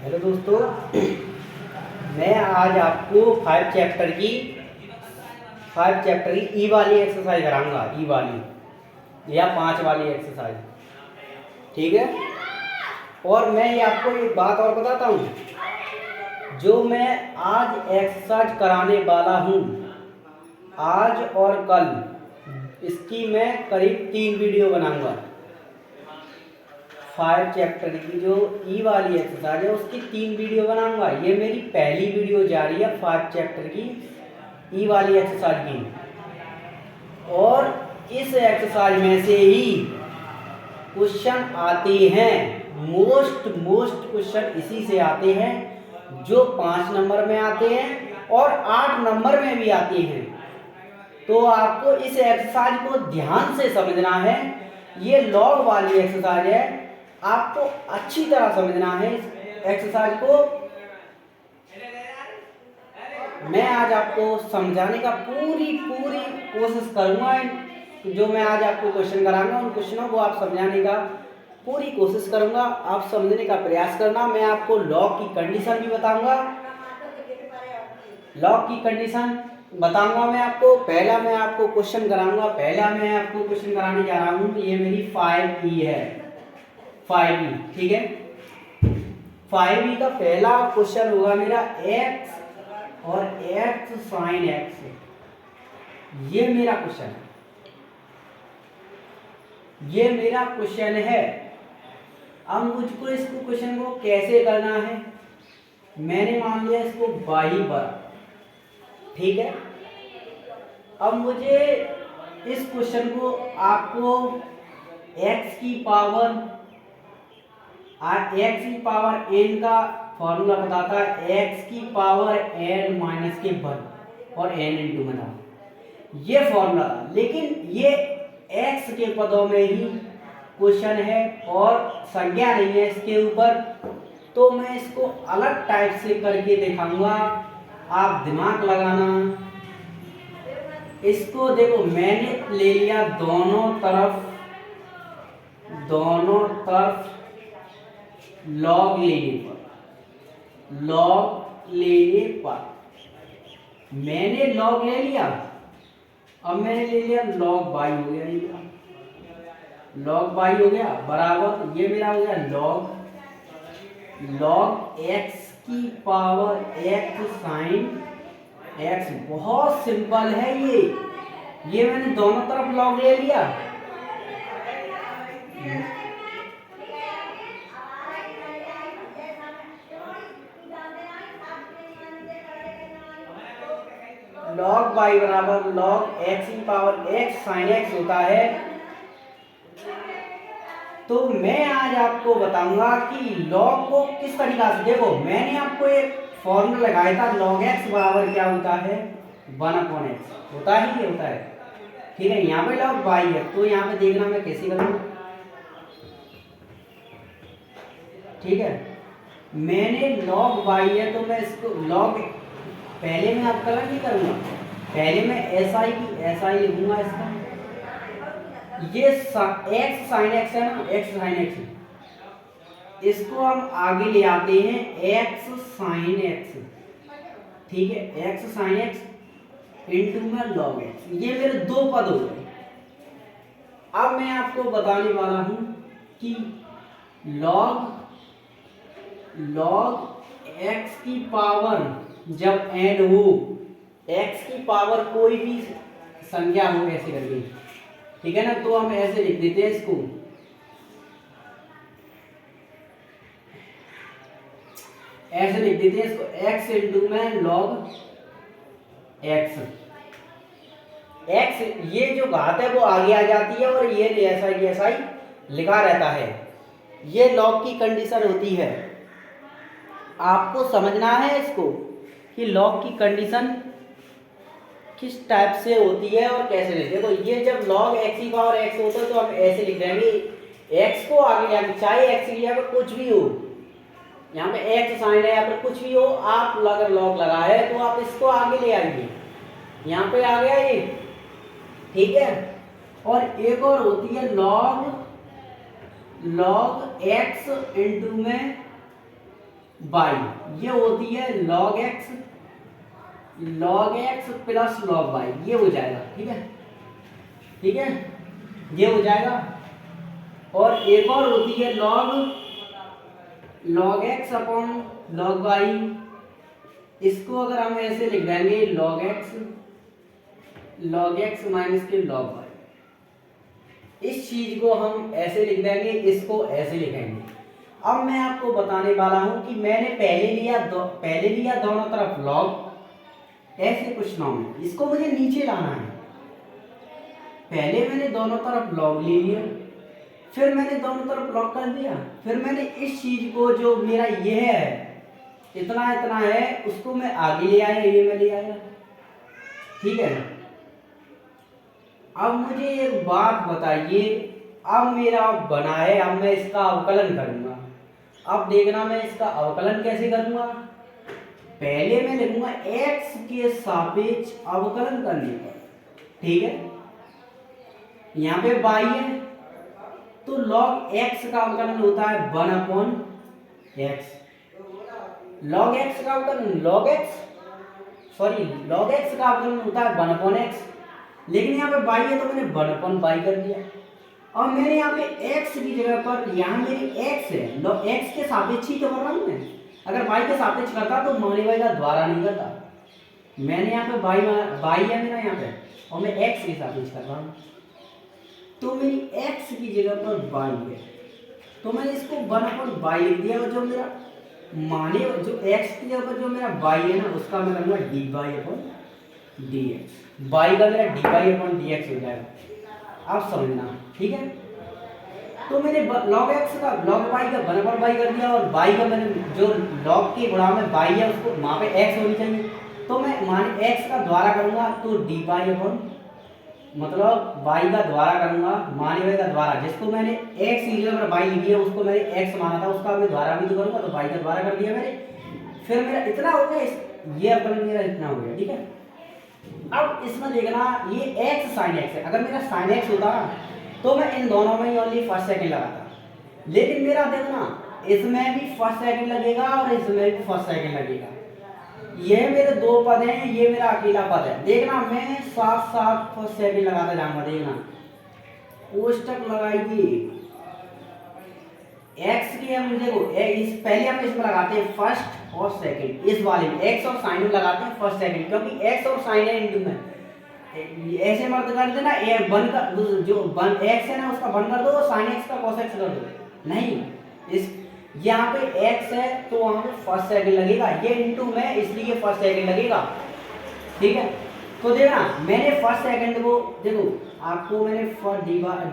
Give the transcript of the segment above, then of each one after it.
Hello दोस्तों, मैं आज आपको फाइव चैप्टर की ई वाली एक्सरसाइज कराऊंगा। ई वाली या 5 वाली एक्सरसाइज, ठीक है। और मैं ये आपको एक बात और बताता हूँ, जो मैं आज एक्सरसाइज कराने वाला हूँ आज और कल, इसकी मैं करीब 3 वीडियो बनाऊंगा। 5 चैप्टर की जो ई वाली एक्सरसाइज है उसकी 3 वीडियो बनाऊंगा। ये मेरी पहली वीडियो जा रही है 5 चैप्टर की ई वाली एक्सरसाइज की। और इस एक्सरसाइज में से ही क्वेश्चन आते हैं, मोस्ट क्वेश्चन इसी से आते हैं, जो 5 नंबर में आते हैं और 8 नंबर में भी आते हैं। तो आपको इस एक्सरसाइज को ध्यान से समझना है। ये लॉग वाली एक्सरसाइज है, आपको अच्छी तरह समझना है इस एक्सरसाइज को। मैं आज आपको समझाने का पूरी कोशिश करूंगा। जो मैं आज आपको क्वेश्चन कराऊंगा उन क्वेश्चनों को आप समझाने का पूरी कोशिश करूंगा, आप समझने का प्रयास करना। मैं आपको लॉग की कंडीशन भी बताऊंगा, लॉग की कंडीशन बताऊंगा मैं आपको। पहला मैं आपको क्वेश्चन कराऊंगा, पहला मैं आपको क्वेश्चन कराने जा रहा हूं। ये मेरी 5E है, 5E, ठीक है। 5E का पहला क्वेश्चन होगा मेरा x और x sin x। ये मेरा क्वेश्चन है, ये मेरा क्वेश्चन है। अब मुझको इसको क्वेश्चन को कैसे करना है, मैंने मान लिया इसको y बर, ठीक है। अब मुझे इस क्वेश्चन को आपको x की पावर n का फॉर्मूला पता था, x की पावर n माइनस के वन और n इंटू में था, ये फॉर्मूला था। लेकिन ये x के पदों में ही क्वेश्चन है और संज्ञा नहीं है इसके ऊपर, तो मैं इसको अलग टाइप से करके दिखाऊंगा। आप दिमाग लगाना। इसको देखो, मैंने ले लिया दोनों तरफ लॉग लेने पर मैंने लॉग ले लिया। अब मैंने ले लिया लॉग बाई हो गया, लॉग बाई हो गया बराबर, ये मेरा हो गया लॉग एक्स की पावर x साइन x। बहुत सिंपल है ये मैंने दोनों तरफ लॉग ले लिया। लॉग बाई बराबर लॉग एक्स की पावर x साइन x होता है। तो मैं आज आपको बताऊंगा कि लॉग को किस तरीका से, देखो मैंने आपको एक फॉर्मूला लगाया था, लॉग x बराबर क्या होता है 1/x, होता ही ये होता है, ठीक है। यहाँ पे लॉग बाई है, तो यहाँ पे देखना मैं कैसे करूँगा, ठीक है। मैंने लॉग बाई है तो मैं इसको लॉग पहले मैं अवकलन नहीं करूंगा, पहले मैं ऐसा ही लिखूंगा इसका। ये x साइन x है ना, x साइन x, इसको हम आगे ले आते हैं x साइन x, ठीक है। x साइन x इंटू में लॉग x, ये मेरे दो पद हो गए। अब मैं आपको बताने वाला हूं कि लॉग x की पावर जब n हो, x की पावर कोई भी संख्या हो ऐसे करके, ठीक है ना, तो हम ऐसे लिख देते हैं इसको, ऐसे लिख देते हैं इसको x इंटू में लॉग x। ये जो घात है वो आगे आ जाती है और ये ऐसा ही लिखा रहता है। ये लॉग की कंडीशन होती है। आपको समझना है इसको कि लॉग की कंडीशन किस टाइप से होती है और कैसे लिखते हैं। तो ये जब लॉग x की पावर x होता है तो हम ऐसे लिख देंगे, x को आगे ले आएंगे, चाहे x की जगह कुछ भी हो, यहाँ पे x साइन है या फिर कुछ भी हो, आप अगर लॉग लगाए तो आप इसको आगे ले आएंगे, यहाँ पे आ गया ये, ठीक है। और एक और होती है लॉग x इंटू में बाई, ये होती है log x plus log y, ये हो जाएगा। ठीक है, ठीक है, ये हो जाएगा। और एक और होती है log x upon log y, इसको अगर हम ऐसे लिख देंगे log x माइनस के log y, इस चीज को हम ऐसे लिख देंगे, इसको ऐसे लिखेंगे। अब मैं आपको बताने वाला हूं कि मैंने पहले लिया दोनों तरफ log, ऐसे कुछ नाम है, इसको मुझे नीचे लाना है। पहले मैंने दोनों तरफ log ले लिया, फिर मैंने दोनों तरफ log कर दिया, फिर मैंने इस चीज को जो मेरा ये है इतना इतना है उसको मैं आगे ले आया, ये मैं ले आया। ठीक है, अब मुझे एक बात बताइए, अब मेरा बना है, अब मैं इसका अवकलन करूंगा। अब देखना मैं इसका अवकलन कैसे करूंगा। पहले मैं लिखूंगा x के सापेक्ष अवकलन करने पर। ठीक है, यहाँ पे y है तो log x का अवकलन होता है 1 अपॉन x। log x का अवकलन log x का अवकलन होता है 1 अपॉन x, लेकिन यहाँ पे y है तो मैंने 1 अपॉन y कर दिया। और मैंने यहाँ पे x की जगह पर, यहाँ मेरी x है, log x के सापेक्ष ही तो कर रहा हूँ मैं। अगर y के सापेक्ष करता तो माने y का द्वारा नहीं करता। मैंने यहाँ पे y है मेरा यहाँ पे, और मैं x के सापेक्ष कर रहा हूँ, तो मेरी x की जगह पर y है, तो मैंने इसको 1 अपॉन y लिख दिया। और जो मेरा माने जो x की जगह पर जो मेरा y है ना, उसका मैं करूँगा dy अपॉन dx, y का मेरा dy अपॉन dx हो जाएगा। आप समझना, ठीक है। तो मैंने log x का log y का 1 अपॉन y कर दिया, और y का मैंने जो log के गुणा में y है उसको वहाँ पे x होनी चाहिए, तो मैं माने x का द्वारा करूँगा तो dy अपॉन, मतलब y का द्वारा करूँगा, माने y का द्वारा, जिसको मैंने x की जगह पर y लिखी है उसको मैंने x माना था, उसका मैं द्वारा भी तो करूँगा, तो y का द्वारा कर दिया मैंने। फिर मेरा इतना हो गया, ये अवकलन मेरा इतना हो गया। ठीक है, अब इसमें देखना ये x sin x है, अगर मेरा sin x होता तो मैं इन दोनों में ही ओनली फर्स्ट सेकंड लगाता, लेकिन मेरा देखना इसमें भी फर्स्ट सेकंड लगेगा और इसमें भी फर्स्ट सेकंड लगेगा। ये मेरे दो पद हैं, ये मेरा अकेला पद है। देखना मैं साथ साथ फर्स्ट सेकंड लगाता जाऊंगा। देखना कोष्टक लगाइए, x की हम देखो पहले हम इसमें लगाते हैं फर्स्ट और सेकंड, इस वाले में x और साइन में लगाते हैं फर्स्ट सेकंड, क्योंकि x और साइन है इनटू में ऐसे मत कर देना, बन का जो x है ना उसका बन कर दो, साइन x का cos x कर दो। नहीं, इस यहाँ पे x है तो वहां पे फर्स्ट सेकंड लगेगा, ये इनटू में इसलिए फर्स्ट सेकंड लगेगा। ठीक है, तो देखना मैंने फर्स्ट सेकंड को देखो, आपको मैंने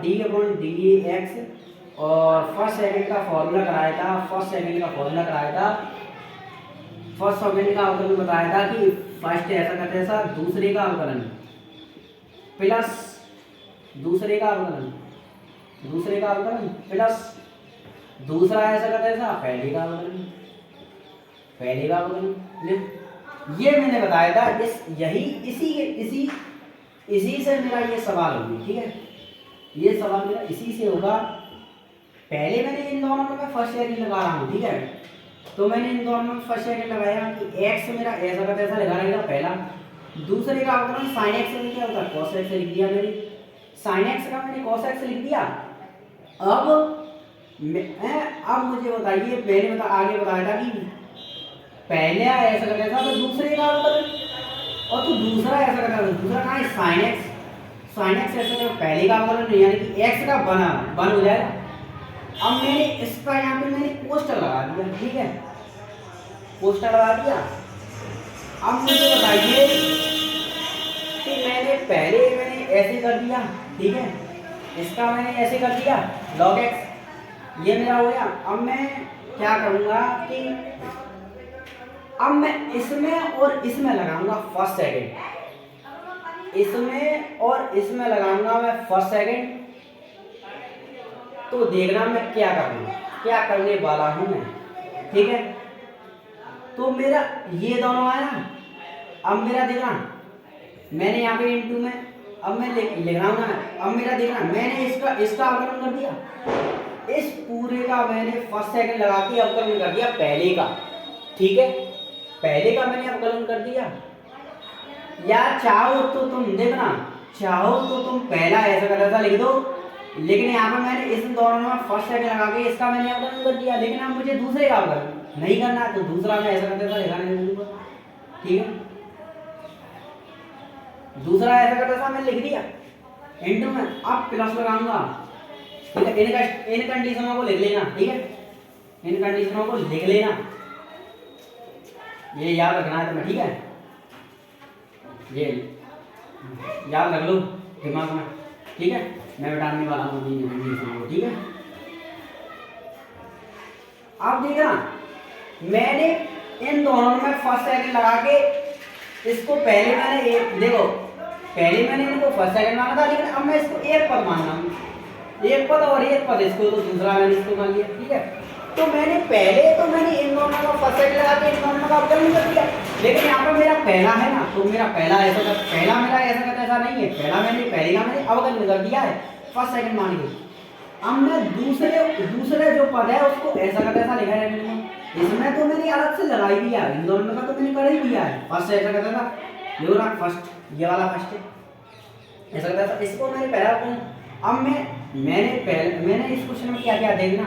डी अपॉन डी एक्स और फर्स्ट सेकंड का फॉर्मूला कराया था, फर्स्ट सेकंड का अवकलन बताया था कि फर्स्ट ऐसा करते ऐसा, दूसरे का अवकलन प्लस दूसरे का अवकलन प्लस दूसरा ऐसा करते ऐसा, पहले का अवकलन। ये मैंने बताया था, इसी से मेरा ये सवाल होगी। ठीक है, ये सवाल मेरा इसी से होगा। पहले मैंने इन दोनों में मैं फर्स्ट सेकंड लगा रहा हूँ। ठीक है, तो मैंने इन दोनों में फर्स्ट सेकंड लगाया कि x मेरा ऐसा का ऐसा लगा रहेगा पहला, दूसरे का अवकलन sin x से क्या होता है cos x से लिख दिया मैंने, sin x का मैंने cos x से लिख दिया। अब मुझे बताइए, मैंने आगे बताया था कि पहले ऐसा का ऐसा तो दूसरे का अवकलन, और तो दूसरा ऐसा का दूसरा कहाँ है sin x ऐसा का पहले का अवकलन, यानी कि x का बन हो जाएगा। अब मैंने इसका यहाँ पे मैंने पोस्टर लगा दिया। ठीक है, पोस्टर लगा दिया। अब मुझे बताइए कि मैंने ऐसे कर दिया। ठीक है, इसका मैंने ऐसे कर दिया log x, ये मेरा हो गया। अब मैं क्या करूँगा कि अब मैं इसमें और इसमें लगाऊंगा फर्स्ट सेकंड, इसमें और इसमें लगाऊंगा मैं फर्स्ट सेकंड। तो देखना मैं क्या करने वाला हूं मैं। ठीक है, तो मेरा ये दोनों आया ना, अब मेरा देखना मैंने यहाँ पे इनटू में अब मैं लिख रहा हूँ ना, अब मेरा देखना मैंने इसका अवकलन कर दिया, इस पूरे का मैंने फर्स्ट सेकंड लगा के अवकलन कर दिया पहले का। ठीक है, पहले का मैंने अवकलन कर दिया, या चाहो तो तुम देखना, चाहो तो तुम पहला ऐसा का तैसा लिख दो, लेकिन यहाँ पर मैंने इस दोनों में फर्स्ट सेकंड लगा के इसका मैंने अवकलन कर दिया, लेकिन अब मुझे दूसरे का अवकलन नहीं करना है तो दूसरा मैं ऐसा का तैसा लिखा नहीं दूंगा। ठीक है, दूसरा ऐसा का तैसा मैंने लिख दिया इंटू में, अब प्लस लगाऊंगा। ठीक है, इन कंडीशनों को लिख लेना। ठीक है, इन कंडीशनों को लिख लेना, ये याद रखना है तुम्हें। ठीक है, ये याद रख लो दिमाग में। ठीक है, मैं बताने वाला हूँ कंडीशनों को। ठीक है, अब देखना, मैंने इन दोनों में फर्स्ट सेकंड लगा के इसको पहले मैंने एक देखो, पहले मैंने इनको फर्स्ट सेकंड माना था, लेकिन अब मैं इसको एक पद मान रहा हूँ, एक पद और एक पद इसको, तो दूसरा मैंने इसको मान लिया। ठीक है, तो मैंने पहले इन दोनों का फर्स्ट सेकंड लगा के इन दोनों का अवकलन कर दिया, लेकिन यहाँ पर मेरा पहला है ना, तो मेरा पहला ऐसा पहला मेरा ऐसा का ऐसा नहीं है, पहला मैंने अवकलन कर दिया है फर्स्ट सेकंड मान के। अब मैं दूसरे जो पद है उसको ऐसा का ऐसा लिखा है, इसमें तो मैंने अलग से लगा ही दिया, इन दोनों का तो मैंने कर ही दिया है। फर्स्ट ऐसा का ऐसा, ये वाला फर्स्ट, ये वाला फर्स्ट है ऐसा का ऐसा, इसको मैंने पहला। अब मैंने इस क्वेश्चन में क्या क्या देखना,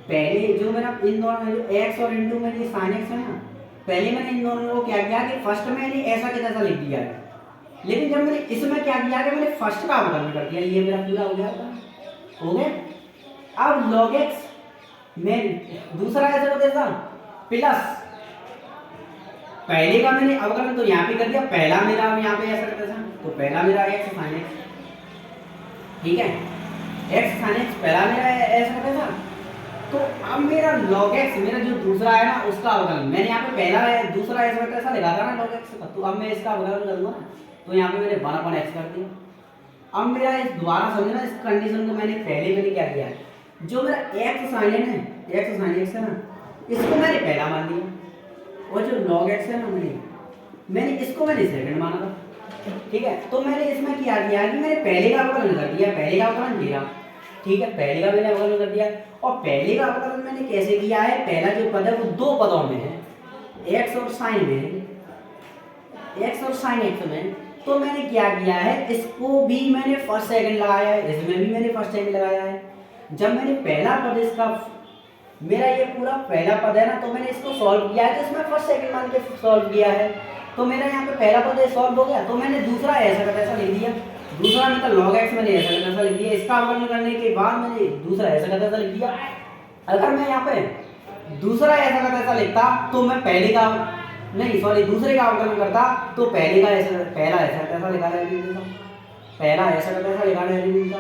पहले जो मेरा इन दोनों में जो x और इंटू में ये साइन x है ना, पहले मैंने इन दोनों को क्या किया कि फर्स्ट में मैंने ऐसा के जैसा लिख दिया है, लेकिन जब मैंने इसमें क्या किया कि मैंने फर्स्ट का अवकलन कर दिया, ये मेरा पूरा हो गया। अब log x में दूसरा ऐसा का जैसा प्लस पहले का मैंने अवकलन तो यहाँ पे कर दिया, पहला मेरा यहाँ पे ऐसा का जैसा, तो पहला मेरा x sin x। ठीक है, x sin x पहला मेरा ऐसा का जैसा, तो अब मेरा log x मेरा जो दूसरा है ना उसका अवकलन, मैंने यहाँ पे पहला है दूसरा ऐसा कैसा लिखा था ना log x का, तो अब मैं इसका अवकलन करूंगा ना, तो यहाँ पे मैंने 1/x कर दिया। अब मेरा इस दोबारा समझना, इस कंडीशन को मैंने क्या किया है, जो मेरा x sin है x sin x है ना, इसको मैंने पहला मान लिया, और जो log x है ना मैंने इसको सेकंड माना था। ठीक है, तो मैंने इसमें क्या किया कि मैंने पहले का अवकलन कर दिया, पहले का अवकलन किया। ठीक है, पहले का मैंने अवकलन कर दिया, और पहले का अवकलन मैंने कैसे किया है, पहला जो पद है वो दो पदों में है, x और sin में, x और sin x में, तो मैंने क्या किया है, इसको भी मैंने फर्स्ट सेकंड लगाया है, इसमें भी मैंने फर्स्ट सेकंड लगाया है। जब मैंने पहला पद इसका मेरा ये पूरा पहला पद है ना, तो मैंने इसको सॉल्व किया है, तो इसमें फर्स्ट सेकंड मान के सॉल्व किया है, तो मेरा यहाँ पे पहला पद सॉल्व हो गया, तो मैंने दूसरा ऐसा का ऐसा लिख दिया, दूसरा मतलब log x मैंने ऐसा का ऐसा लिख दिया, इसका अवकलन करने के बाद मैंने दूसरा ऐसा का ऐसा लिख दिया। अगर मैं यहाँ पे दूसरा ऐसा का ऐसा लिखता तो मैं पहले का दूसरे का अवकलन करता, तो पहला ऐसा का ऐसा लिखा रहेगा, पहला ऐसा का ऐसा लिखा रहेगा।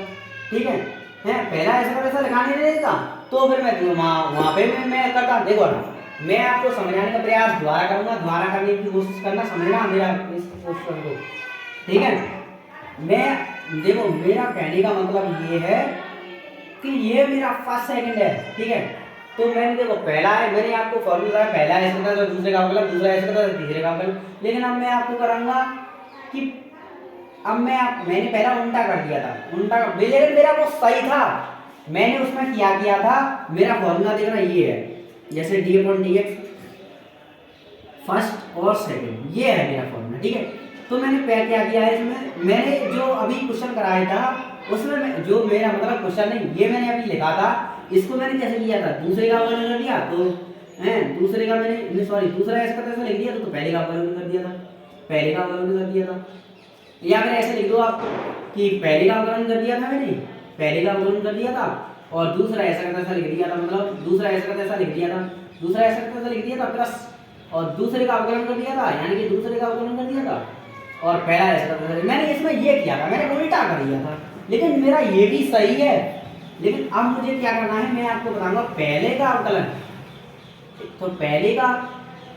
ठीक है, पहला ऐसा का ऐसा लिखा नहीं रहेगा, तो फिर मैं वहाँ पे मैं करता। देखो ना, मैं आपको समझाने का प्रयास दोबारा करूंगा, दोबारा करने की कोशिश करना, समझना मेरा इस क्वेश्चन को। ठीक है, देखो मेरा कहने का मतलब ये है कि ये मेरा फर्स्ट सेकंड है। ठीक है, तो मैंने देखो पहला है, मैंने आपको फॉर्मूला है, पहला ऐसा था, दूसरे का अवकलन, दूसरा ऐसा था, तीसरे का अवकलन, लेकिन अब मैं आपको कराऊंगा कि अब मैंने पहला उल्टा कर दिया था, लेकिन मेरा वो सही था, मैंने उसमें क्या किया था, मेरा फॉर्मूला देखना ये है, जैसे d/dx फर्स्ट और सेकंड, ये है मेरा फॉर्मूला। ठीक है, तो मैंने क्या किया है, इसमें मैंने जो अभी क्वेश्चन कराया था उसमें जो मेरा मतलब क्वेश्चन नहीं, ये मैंने अभी लिखा था, इसको मैंने कैसे किया था, दूसरे का अवकलन कर दिया, तो दूसरा ऐसा कैसे लिख दिया, तो पहले का अवकलन कर दिया था, पहले का अवकलन कर दिया था, या फिर ऐसे लिख दो आप कि पहले का अवकलन कर दिया था, मैंने पहले का अवकलन कर दिया था, और दूसरा ऐसा कैसा लिख दिया था, मतलब दूसरा ऐसा कैसा लिख दिया था, दूसरा ऐसा कैसा लिख दिया था प्लस, और दूसरे का अवकलन कर दिया था, यानी कि दूसरे का अवकलन कर दिया था, और पहला ऐसा कैसा, मैंने इसमें ये किया था, मैंने उल्टा कर दिया था, लेकिन मेरा ये भी सही है। लेकिन अब मुझे क्या करना है, मैं आपको बताऊंगा पहले का अवकलन, तो पहले का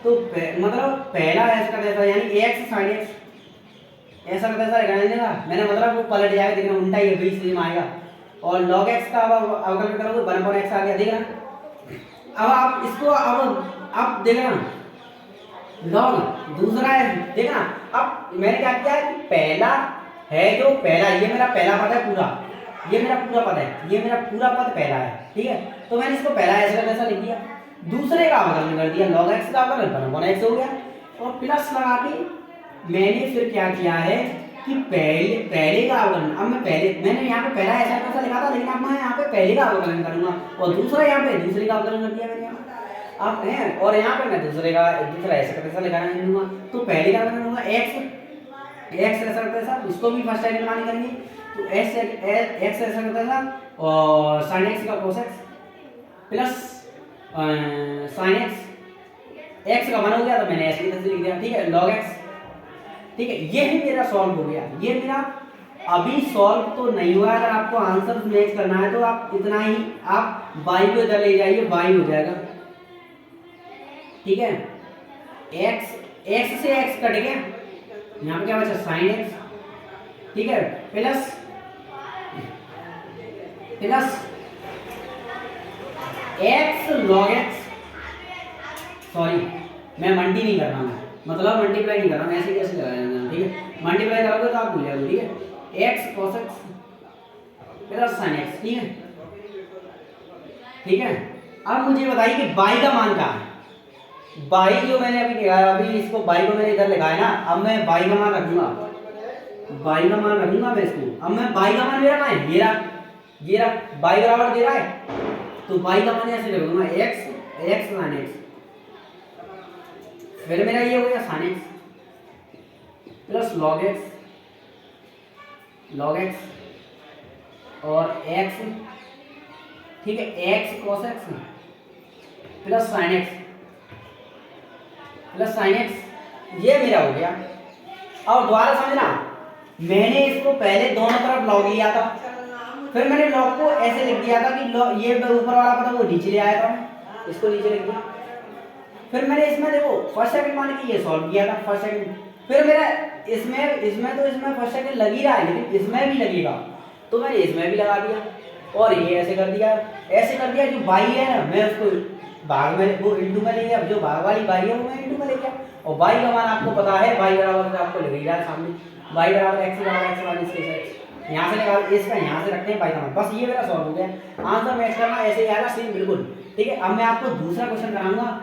मतलब पहला ऐसा कैसा, यानी x sin x ऐसा कैसा रहेगा, मैंने मतलब वो पलट जाएगा, देखना उल्टा ही बीच में आएगा, और log x का अवकलन करोगे 1/x आ गया, देखना। अब आप इसको अब देखना log दूसरा है, देखना अब मैंने क्या किया कि पहला है, जो पहला ये मेरा पहला पद है पूरा, ये मेरा पूरा पद है, ये मेरा पूरा पद पहला है। ठीक है, तो मैंने इसको पहला ऐसा कैसा लिख दिया, दूसरे का अवकलन कर दिया, log x का अवकलन 1 upon x हो गया। और प्लस लगा के मैंने फिर क्या किया है कि पहले का अवकलन, अब मैंने यहाँ पे पहला ऐसा कैसा लिखा था, लेकिन अब मैं यहाँ पे पहले का अवकलन करूंगा और दूसरा यहाँ पे दूसरे का अवकलन कर दिया मैंने यहाँ अब है, और यहाँ पे मैं दूसरा ऐसा कैसा लिखाना दूंगा। तो पहले का अवकलन होगा x ऐसा कैसा, इसको भी फर्स्ट टाइम मानी करेंगे। तो x ऐसा कैसा और sin x का cos x plus sin x का 1 हो गया, तो मैंने ऐसे लिख दिया, ठीक है, log x, ठीक है। ये ही मेरा सॉल्व हो गया। ये मेरा अभी सॉल्व तो नहीं हुआ, अगर आपको आंसर मैच करना है तो आप इतना ही, आप y को इधर ले जाइए, y हो जाएगा, ठीक है। x से x कट गया, यहाँ पे क्या बचा sin x, ठीक है, plus x log x, sorry मैं मल्टी नहीं कर रहा हूँ, मतलब मल्टीप्लाई नहीं कर रहा हूँ, ऐसे कैसे लगाया, ठीक है। मल्टीप्लाई करोगे तो आप भूल जाओगे, ठीक है। x cos x plus sin x, ठीक है। अब मुझे बताइए कि y का मान कहाँ है। y जो मैंने अभी लिखाया, अभी इसको y को मैंने इधर लिखाया ना, अब मैं y का मान रखूंगा, y का मान रखूंगा मैं इसको। अब मैं y का मान मेरा कहाँ है, ये रहा y बराबर दे रहा है, तो y का मान ऐसे रखूंगा x sin x, फिर मेरा ये हो गया sin x plus log x और x, ठीक है, x cos x plus sin x, ये मेरा हो गया। अब दोबारा समझना, मैंने इसको पहले दोनों तरफ log लिया था, फिर मैंने log को ऐसे लिख दिया था कि ये ऊपर वाला पता वो नीचे ले आया था, इसको नीचे लिख दिया। फिर मैंने इसमें देखो फर्स्ट सेकंड मान के ये सॉल्व किया था, फर्स्ट सेकंड, फिर मेरा इसमें फर्स्ट सेकंड लग ही रहा है, लेकिन इसमें भी लगेगा, तो मैंने इसमें भी लगा दिया और ये ऐसे कर दिया जो बाई है ना, मैं उसको भाग में वो इंटू में ले गया, जो भाग वाली बाई है वो मैं इंटू में ले गया। और बाई का मान आपको पता है, बाई बराबर आपको लिख रहा है सामने, बाई बराबर x यहाँ से निकाल, इसका यहाँ से रखते हैं बाई का मान, बस ये मेरा सॉल्व हो गया। आंसर मैच करना ऐसे ही आएगा सेम बिल्कुल, ठीक है। अब मैं आपको दूसरा क्वेश्चन कराऊंगा,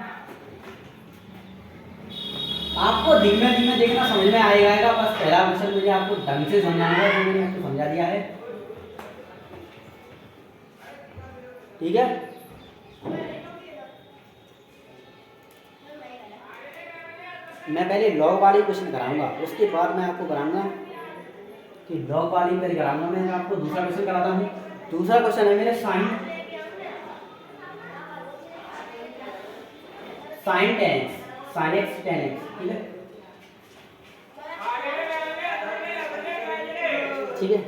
आपको धीमे धीमे देखना समझ में आएगा, बस पहला क्वेश्चन मुझे आपको ढंग से समझाना है, जो मैंने आपको समझा दिया है, ठीक है। मैं पहले लॉग वाली क्वेश्चन कराऊंगा, उसके बाद मैं आपको कराऊंगा कि लॉग वाली पहले कराऊंगा, मैं आपको दूसरा क्वेश्चन कराता हूँ। दूसरा क्वेश्चन है मेरे sin x tan x, ठीक है।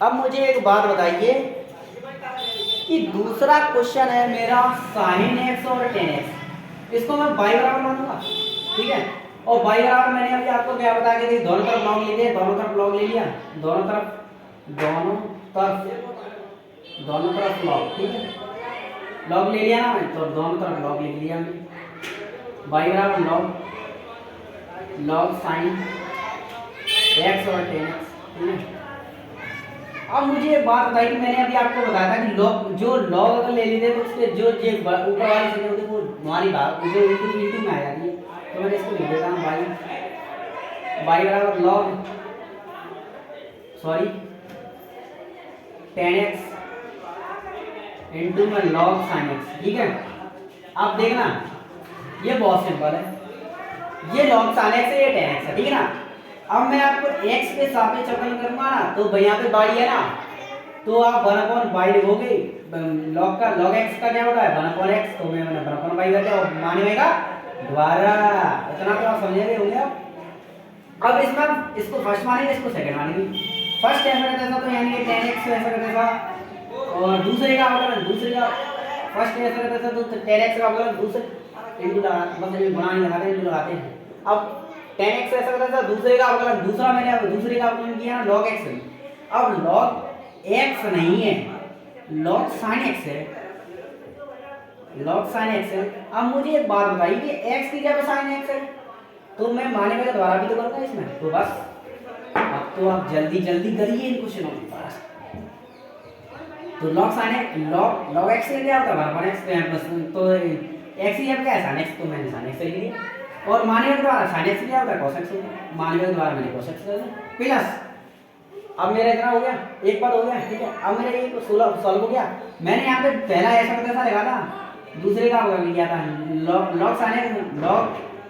अब मुझे एक बात बताइए कि दूसरा क्वेश्चन है मेरा sin x और tan x, इसको मैं y बराबर मानूंगा, ठीक है। और y बराबर मैंने अभी आपको क्या बताया कि दोनों तरफ log ले लिया, दोनों तरफ log ले लिया, दोनों तरफ log, ठीक है, log ले लिया ना, तो दोनों तरफ log ले लिया हमने, y बराबर log sin x और tan x, ठीक है। अब मुझे एक बात बताइए कि मैंने अभी आपको बताया था कि log अगर ले लेते तो उसके जो ऊपर वाली चीजें होती वो हमारी भाग जो इंटू में आ जाती है, तो मैंने इसको लिख देता हूँ y बराबर tan x इंटू में log sin x, ठीक है। अब देखना ये बहुत सिंपल है, ये log sin x है, ये tan x है, ठीक है ना। अब मैं आपको x के सापेक्ष अवकलन करूंगा ना, तो यहाँ पे y है ना, तो आप 1/y लिखोगे, log x का क्या होता है 1/x, तो मैं 1/y कर दिया और माने होगा द्वारा, इतना तो आप समझे गए होंगे। अब इसमें इसको फर्स्ट मानेंगे, इसको सेकंड मानेंगे। फर्स्ट ऐसा करता था तो यानी कि tan x ऐसा करता था, और दूसरे का अवकलन फर्स्ट ऐसा करता था तो tan x का अवकलन दूसरे इंटू लगा, मतलब गुणा नहीं लगाते, इंटू लगाते हैं। अब tan x ऐसा करता था, दूसरे का अवकलन दूसरा मैंने दूसरे का अवकलन किया ना log x, अब log x नहीं है, log sin x है, अब मुझे एक बात बताइए कि x की जगह sin x है, तो मैं माने का द्वारा भी तो करूंगा इसमें, तो बस अब तो आप जल्दी करिए इन क्वेश्चनों के पास। तो log sine x log x से क्या होता है बराबर एक्स तो एक्स ही अब क्या है साइन एक्स, तो मैंने साइन एक्स लिख दिया। और मानने के द्वारा साइन एक्स क्या होता है कॉस एक्स होता है, मानने के द्वारा मैंने कॉस एक्स कर दिया प्लस अब मेरा इतना हो गया, एक पद हो गया, ठीक है। अब मेरा ये सॉल्व हो गया। मैंने यहाँ पे पहला ऐसा का तैसा लगा था, दूसरे का होगा लिया था log sine x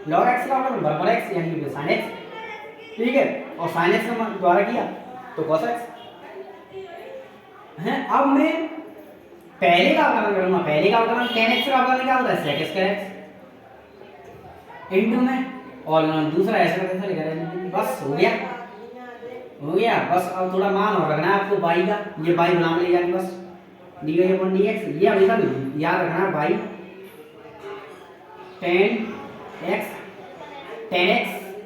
log x का होगा बराबर एक्स यानी कि साइन एक्स, ठीक है। और साइन एक्स का द्वारा किया तो कॉस एक्स है। अब मैं पहले का अवकलन करूंगा, पहले का अवकलन tan x का अवकलन क्या होता है sec स्क्वायर x इनटू में और दूसरा ऐसा का तैसा लिखा है, बस हो गया बस। अब थोड़ा मान और रखना है आपको y का, ये y बना ले जाएंगे बस dy अपॉन dx, ये हमेशा याद रखना है y tan x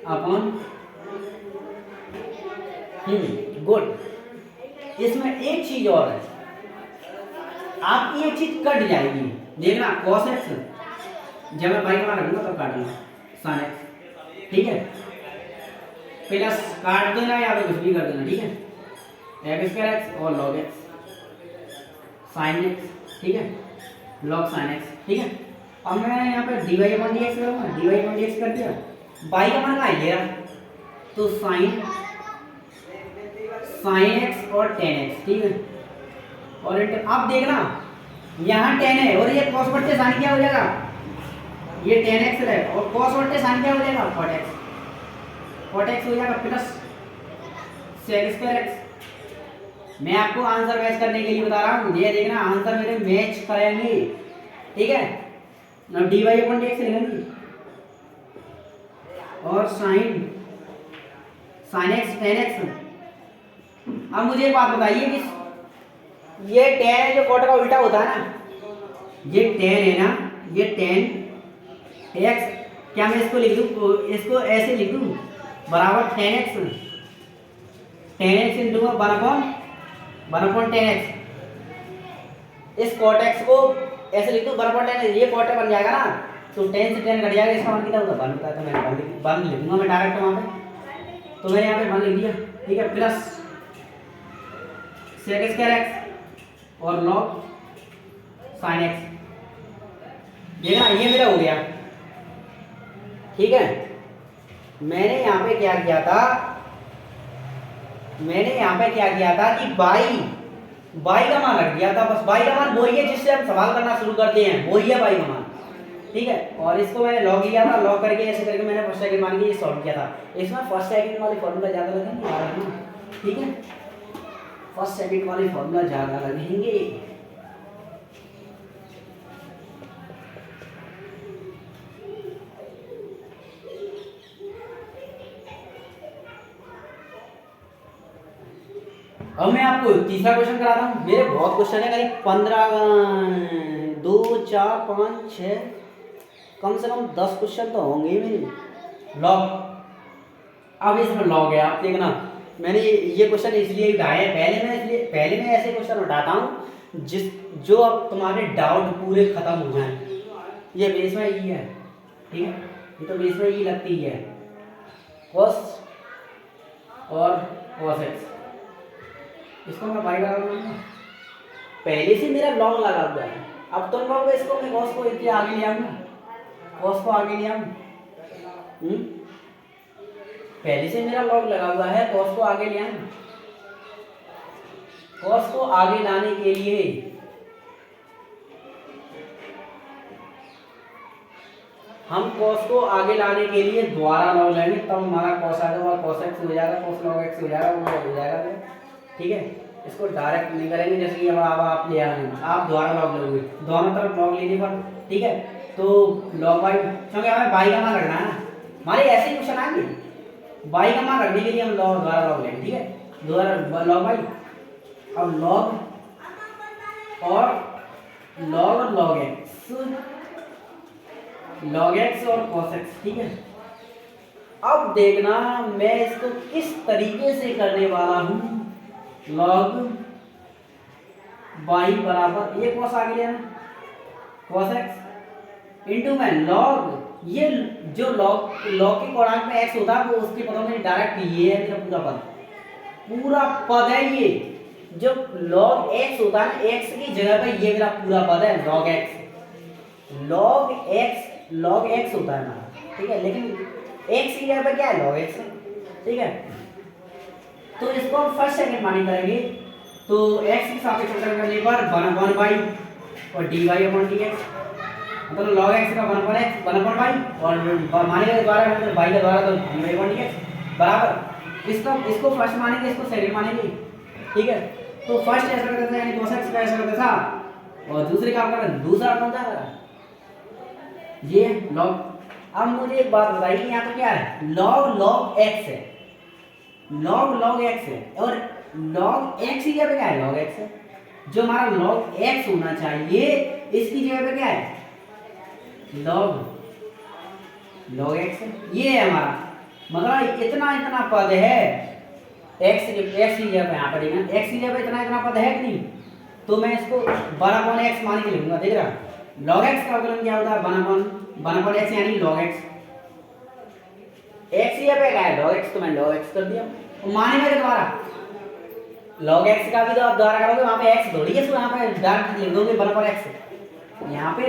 upon good. इसमें एक चीज और है, आपकी एक चीज कट जाएगी, देखना cos x जब मैं y का मान रखूंगा तब काटूंगा sin x, ठीक है। प्लस काट देना या तो कुछ भी कर देना, ठीक है। x स्क्वायर x और log x sin x, ठीक है, log sin x, ठीक है। अब मैं यहाँ पे dy अपॉन dx करूँगा, dy अपॉन dx कर दिया, y का मान कहाँ है मेरा तो sin x और tan x, ठीक है। और अब देखना यहाँ tan है और ये cos बट्टे sin क्या हो जाएगा, ये tan x है और cos बट्टे sin क्या हो जाएगा cot x हो जाएगा प्लस sec स्क्वायर x। मैं आपको आंसर मैच करने के लिए बता रहा हूँ, ये देखना आंसर मेरे मैच करेंगे, ठीक है। अब dy अपॉन dx लिखेंगे और sin x tan x। अब मुझे एक बात बताइए कि ये tan है जो cot का उल्टा होता है ना, ये tan है ना, ये tan x, क्या मैं इसको लिख दूं, इसको ऐसे लिख दूं बराबर tan x into 1 tan x। इस cot x को ऐसे लिख दूं बराबर tan x, ये cot बन जाएगा ना, तो tan से tan कट जाएगा, इसका मान कितना होगा 1 होता है, तो मैंने 1 लिख दूंगा मैं डायरेक्ट वहां पे, तो मैंने यहाँ पे 1 लिख दिया, ठीक है। प्लस sec स्क्वायर x और log sin x, देखना ये मेरा हो गया, ठीक है। मैंने यहाँ पे क्या किया था, कि y का मान रख दिया था, बस y का मान वही है जिससे हम सवाल करना शुरू करते हैं, वही है y का मान, ठीक है। और इसको मैंने लॉग लिया था, लॉग करके ऐसे करके मैंने फर्स्ट सेकंड मान के ये सॉल्व किया था। इसमें फर्स्ट सेकंड वाले फॉर्मूला ज़्यादा लगेंगे, ठीक है, फर्स्ट सेकंड वाले फॉर्मूला ज़्यादा लगेंगे। अब मैं आपको तीसरा क्वेश्चन कराता हूँ। मेरे बहुत क्वेश्चन है, करीब 15 2 4 5 6 कम से कम 10 क्वेश्चन तो होंगे मेरे लॉग। अब इसमें लॉग है, आप देखना मैंने ये क्वेश्चन इसलिए उठाए हैं, पहले मैं ऐसे क्वेश्चन उठाता हूँ जो अब तुम्हारे डाउट पूरे खत्म हो जाए। ये बेस में ई है, ठीक है, ये तो बेस में ई लगती है, कॉस और कॉस एक्स, इसको मैं बाई लगा दूंगा, पहले से मेरा लॉग लगा हुआ है। अब तुम लोग इसको मैं कॉस को इतने आगे ले आऊंगा, कॉस को आगे ले आऊँ, पहले से मेरा लॉग लगा हुआ है, कॉस को आगे ले आऊँ। कॉस को आगे लाने के लिए हम कॉस को आगे लाने के लिए द्वारा लॉग लेंगे, तब हमारा कॉस आ जाएगा, कॉस एक्स हो जाएगा, कॉस लॉग एक्स हो जाएगा, वो हो जाएगा, ठीक है। इसको डायरेक्ट नहीं करेंगे, जैसे कि अब आप ले आए, आप द्वारा लॉग लोगे, दोनों तरफ लॉग लेने पर, ठीक है। तो लॉग बाई, क्योंकि हमें बाई का मान रखना है ना, हमारे ऐसे ही क्वेश्चन आएंगे, बाई का मान रखने के लिए हम द्वारा लॉग लेंगे, ठीक है, द्वारा लॉग बाई। अब लॉग और लॉग एक्स और कॉस एक्स, ठीक है। अब देखना मैं इसको किस तरीके से करने वाला हूं, लॉग बाई बराबर ये कॉस आगे लेना, कॉस एक्स इंटू में लॉग, ये जो लॉग के कोणांक में एक्स होता है वो उसके पदों में डायरेक्ट ये है मेरा पूरा पद है, ये जो log x होता है ना, x की जगह पे ये मेरा पूरा पद है log x, log x होता है हमारा, ठीक है, लेकिन x की जगह पे क्या है log x, ठीक है। तो इसको हम फर्स्ट सेकंड मानी करेंगे, तो x के सापेक्ष अवकलन करने पर 1 बाई और dy अपॉन dx, मतलब log x का 1 अपॉन x 1 अपॉन y और मानेंगे द्वारा मतलब y के द्वारा तो dy अपॉन dx बराबर, इसको फर्स्ट मानेंगे, इसको सेकंड मानेंगे, ठीक है। तो फर्स्ट ऐसा करता था यानी cos x का ऐसा करता था और दूसरे का अवकलन दूसरा कौन सा था ये log। अब मुझे एक बात बताइए यहाँ पे क्या है, log x है, log x है और log x की जगह पे क्या है log x है, जो हमारा log x होना चाहिए इसकी जगह पे क्या है log x है, ये है हमारा, मतलब इतना पद है x की जगह पे, यहाँ पर x की जगह पे इतना पद है कि नहीं, तो मैं इसको 1/x मान के लिखूंगा, देख रहा log x का अवकलन क्या होता है 1/x यानी log x, x की जगह पे क्या है log x, तो मैं log x कर दिया, तो मानेंगे दोबारा log x का भी तो आप दोबारा करोगे, वहां पे x थोड़ी है, तो यहाँ पे डायरेक्ट लिख दोगे 1/x, यहाँ पे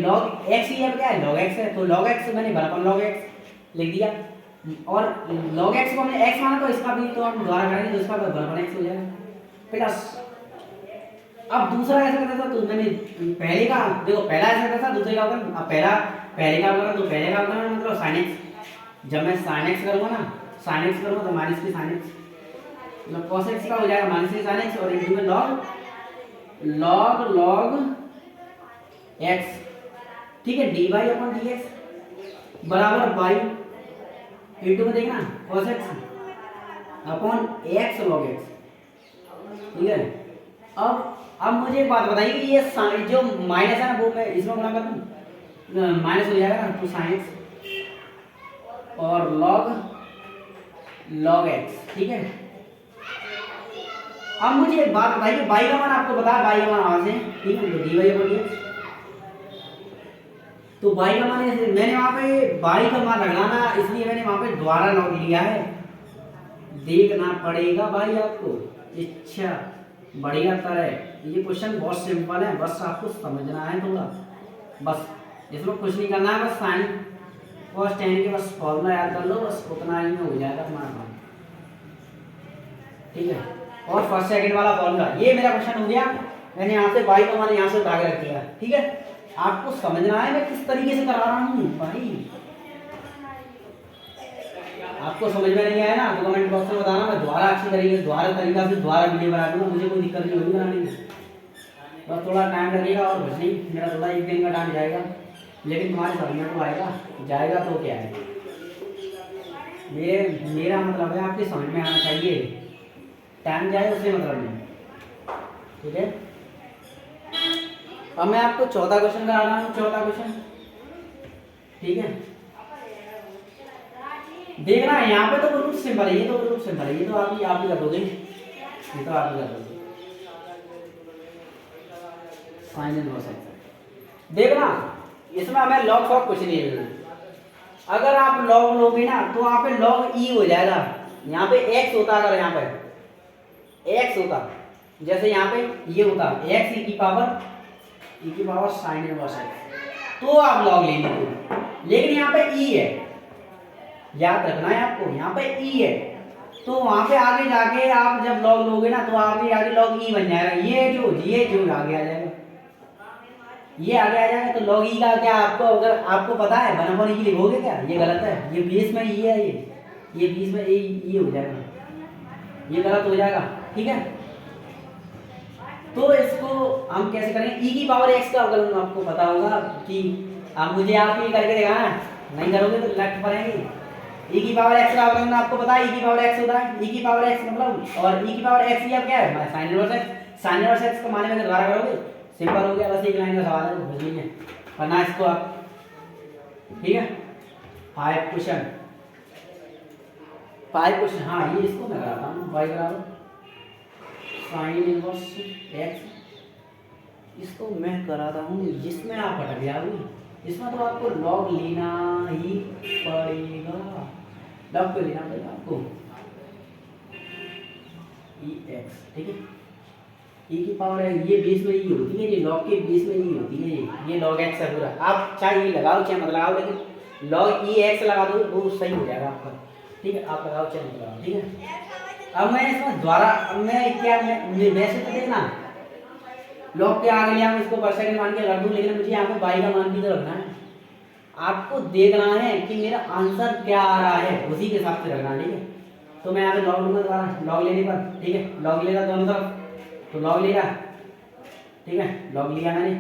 log x की जगह पे क्या है log x है, तो log x मैंने 1/log x लिख दिया, और log x को हमने x माना तो इसका भी तो हम दोबारा करेंगे तो इसका 1/x हो जाएगा प्लस। अब दूसरा ऐसा करता था, तो मैंने पहले का देखो, पहला ऐसा करता था, दूसरे का अवकलन, अब पहले का अवकलन, तो पहले का अवकलन मतलब sin x, जब मैं sin x करूंगा ना, sin x करूंगा तो माइनस की sin x मतलब cos x का हो जाएगा माइनस की sin x और इनटू में log x, ठीक है, dy अपॉन dx बराबर बाई इनटू में देखना cos x upon x log x, ठीक है। अब मुझे एक बात बताइए कि ये जो माइनस है ना वो मैं इसमें गुणा कर दूं, माइनस हो जाएगा ना, तो sin x और log x, ठीक है। अब मुझे एक बात बताइए, y का मान आपको पता है, y का मान वहां से, ठीक है, तो dy अपॉन dx, तो y का मान मैंने वहां पे y का मान लगाना, इसलिए मैंने वहां पे द्वारा लॉग लिया है, देखना पड़ेगा भाई आपको, इच्छा बढ़िया तरह, ये क्वेश्चन बहुत सिंपल है, बस आपको समझना है थोड़ा, बस इसमें कुछ नहीं करना है, बस साइन cos tan के बस फॉर्मूला याद कर लो, बस उतना ही में हो जाएगा तुम्हारा काम, ठीक है। और फर्स्ट सेकंड वाला फॉर्मूला, ये मेरा क्वेश्चन हो गया, मैंने यहाँ से y को मैंने यहाँ से उठा के रख दिया, ठीक है। आपको समझना है मैं किस तरीके से करा रहा हूँ भाई, आपको समझ में नहीं आया ना तो कमेंट बॉक्स में बताना, मैं दोबारा अच्छी तरीके से तरीका से दोबारा वीडियो बना दूंगा, मुझे कोई दिक्कत नहीं होगी बनाने में, बस थोड़ा टाइम लगेगा और कुछ नहीं, मेरा थोड़ा एक दिन का टाइम जाएगा, लेकिन तुम्हारे समझ में तो आएगा, जाएगा तो क्या है, मेरा मतलब है आपके समझ में आना चाहिए, टाइम जाए उससे मतलब नहीं, ठीक है। अब मैं आपको चौथा क्वेश्चन करा रहा हूँ, चौथा क्वेश्चन, ठीक है, देखना है यहाँ पे तो बिल्कुल सिंपल है, ये तो बिल्कुल सिंपल है, ये तो आप ही कर दोगे, ये तो आप ही कर दोगे, साइन इनवर्स है, देखना इसमें हमें log फॉग कुछ नहीं लेना, अगर आप log लोगे ना तो वहाँ पे log e हो जाएगा, यहाँ पे x होता, अगर यहाँ पे x होता, जैसे यहाँ पे ये होता x e की पावर साइन इनवर्स है, तो आप log ले लेते, लेकिन यहाँ पे e है, याद रखना है आपको, यहाँ पे e है, तो वहां पे आगे जाके आप जब log लोगे ना तो आगे log e बन जाएगा, ये जो आगे आ जाएगा, ये आगे आ जाएगा, तो log e का क्या आपको, अगर आपको पता है 1/e की लिखोगे क्या, ये गलत है, ये बीच में e है, ये बीच में e हो जाएगा, ये गलत हो जाएगा, ठीक है। तो इसको हम कैसे करेंगे, e की पावर x का अवकलन आपको पता होगा कि आप मुझे आप ही करके दिखाना, नहीं करोगे तो लट पड़ेंगे, e की पावर x का अवकलन आपको पता है, e की पावर x होता है, e की पावर x मतलब, और e की पावर x ये क्या है sin inverse x, sin inverse x को माने में दोबारा करोगे, सिंपल हो गया, बस एक लाइन का सवाल है, कुछ नहीं है, करना इसको आप, ठीक है। 5 क्वेश्चन, हाँ ये इसको मैं कराता हूँ, y बराबर sin इनवर्स x, इसको मैं कराता हूँ, जिसमें आप हट जाओगे, इसमें तो आपको log लेना ही पड़ेगा, log तो लेना पड़ेगा आपको, ex, ठीक है। ई की पावर है, ये बेस में ई होती है, ये लॉग के बेस में ई होती है, ये लॉग एक्स है पूरा। आप चाहे ये लगाओ चाहे मत लगाओ, लेकिन लॉग ई एक्स लगा दो वो सही हो जाएगा आपका। ठीक है, आप लगाओ चाहे मत लगाओ। ठीक है, अब मैं इसमें द्वारा, अब मैं क्या, मैं वैसे तो देखना लॉग के आगे लिया मैं इसको पर सेकंड मान के रख दूं, लेकिन मुझे यहाँ पे बाई का मान भी तो रखना है। आपको देखना है कि मेरा आंसर क्या आ रहा है, उसी के हिसाब से रखना है। ठीक है, तो मैं यहाँ पे लॉग लूंगा दोबारा, लॉग लेने पर। ठीक है, लॉग लेगा दोनों तरफ, तो लॉग लेगा। ठीक है, लॉग लिया मैंने,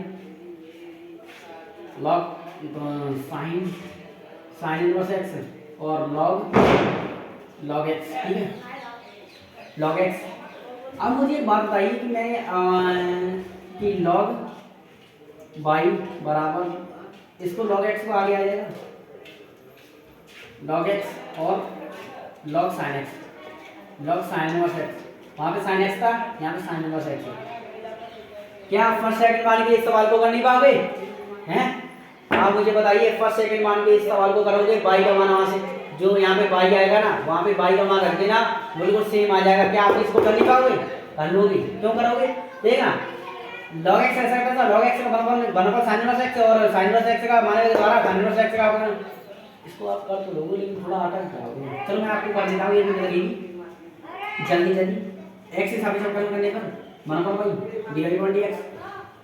log sign sine inverse x और लॉग एक्स। ठीक है, लॉग एक्स। अब मुझे एक बात बताइए कि मैं कि लॉग बाई बराबर इसको लॉग एक्स को आगे आ जाएगा, लॉग एक्स और log sine x, log sine inverse x. वहाँ पे साइन एक्स था, यहाँ पे साइन इनवर्स एक्स है। क्या आप फर्स्ट सेकंड मान के इस सवाल को कर नहीं पाओगे? हैं, आप मुझे बताइए, फर्स्ट सेकंड मान के इस सवाल को करोगे, बाई का मान वहाँ से जो यहाँ पे बाई आएगा ना, वहाँ पे बाई का मान रख देना, बिल्कुल सेम आ जाएगा। क्या आप इसको कर नहीं पाओगे? कर लोगे। क्यों करोगे? देखना, लॉग एक्स ऐसा करता था, लॉग एक्स का बनफल साइन इनवर्स एक्स और साइन इनवर्स एक्स का माने के द्वारा साइन इनवर्स एक्स का इसको आप कर तो लोगे, लेकिन थोड़ा अटक जाओगे। चलो मैं आपको कर देता हूँ, ये भी लगेगी जल्दी जल्दी। एक्स हिसाब से कम करने पर बनफल by D Y by D X.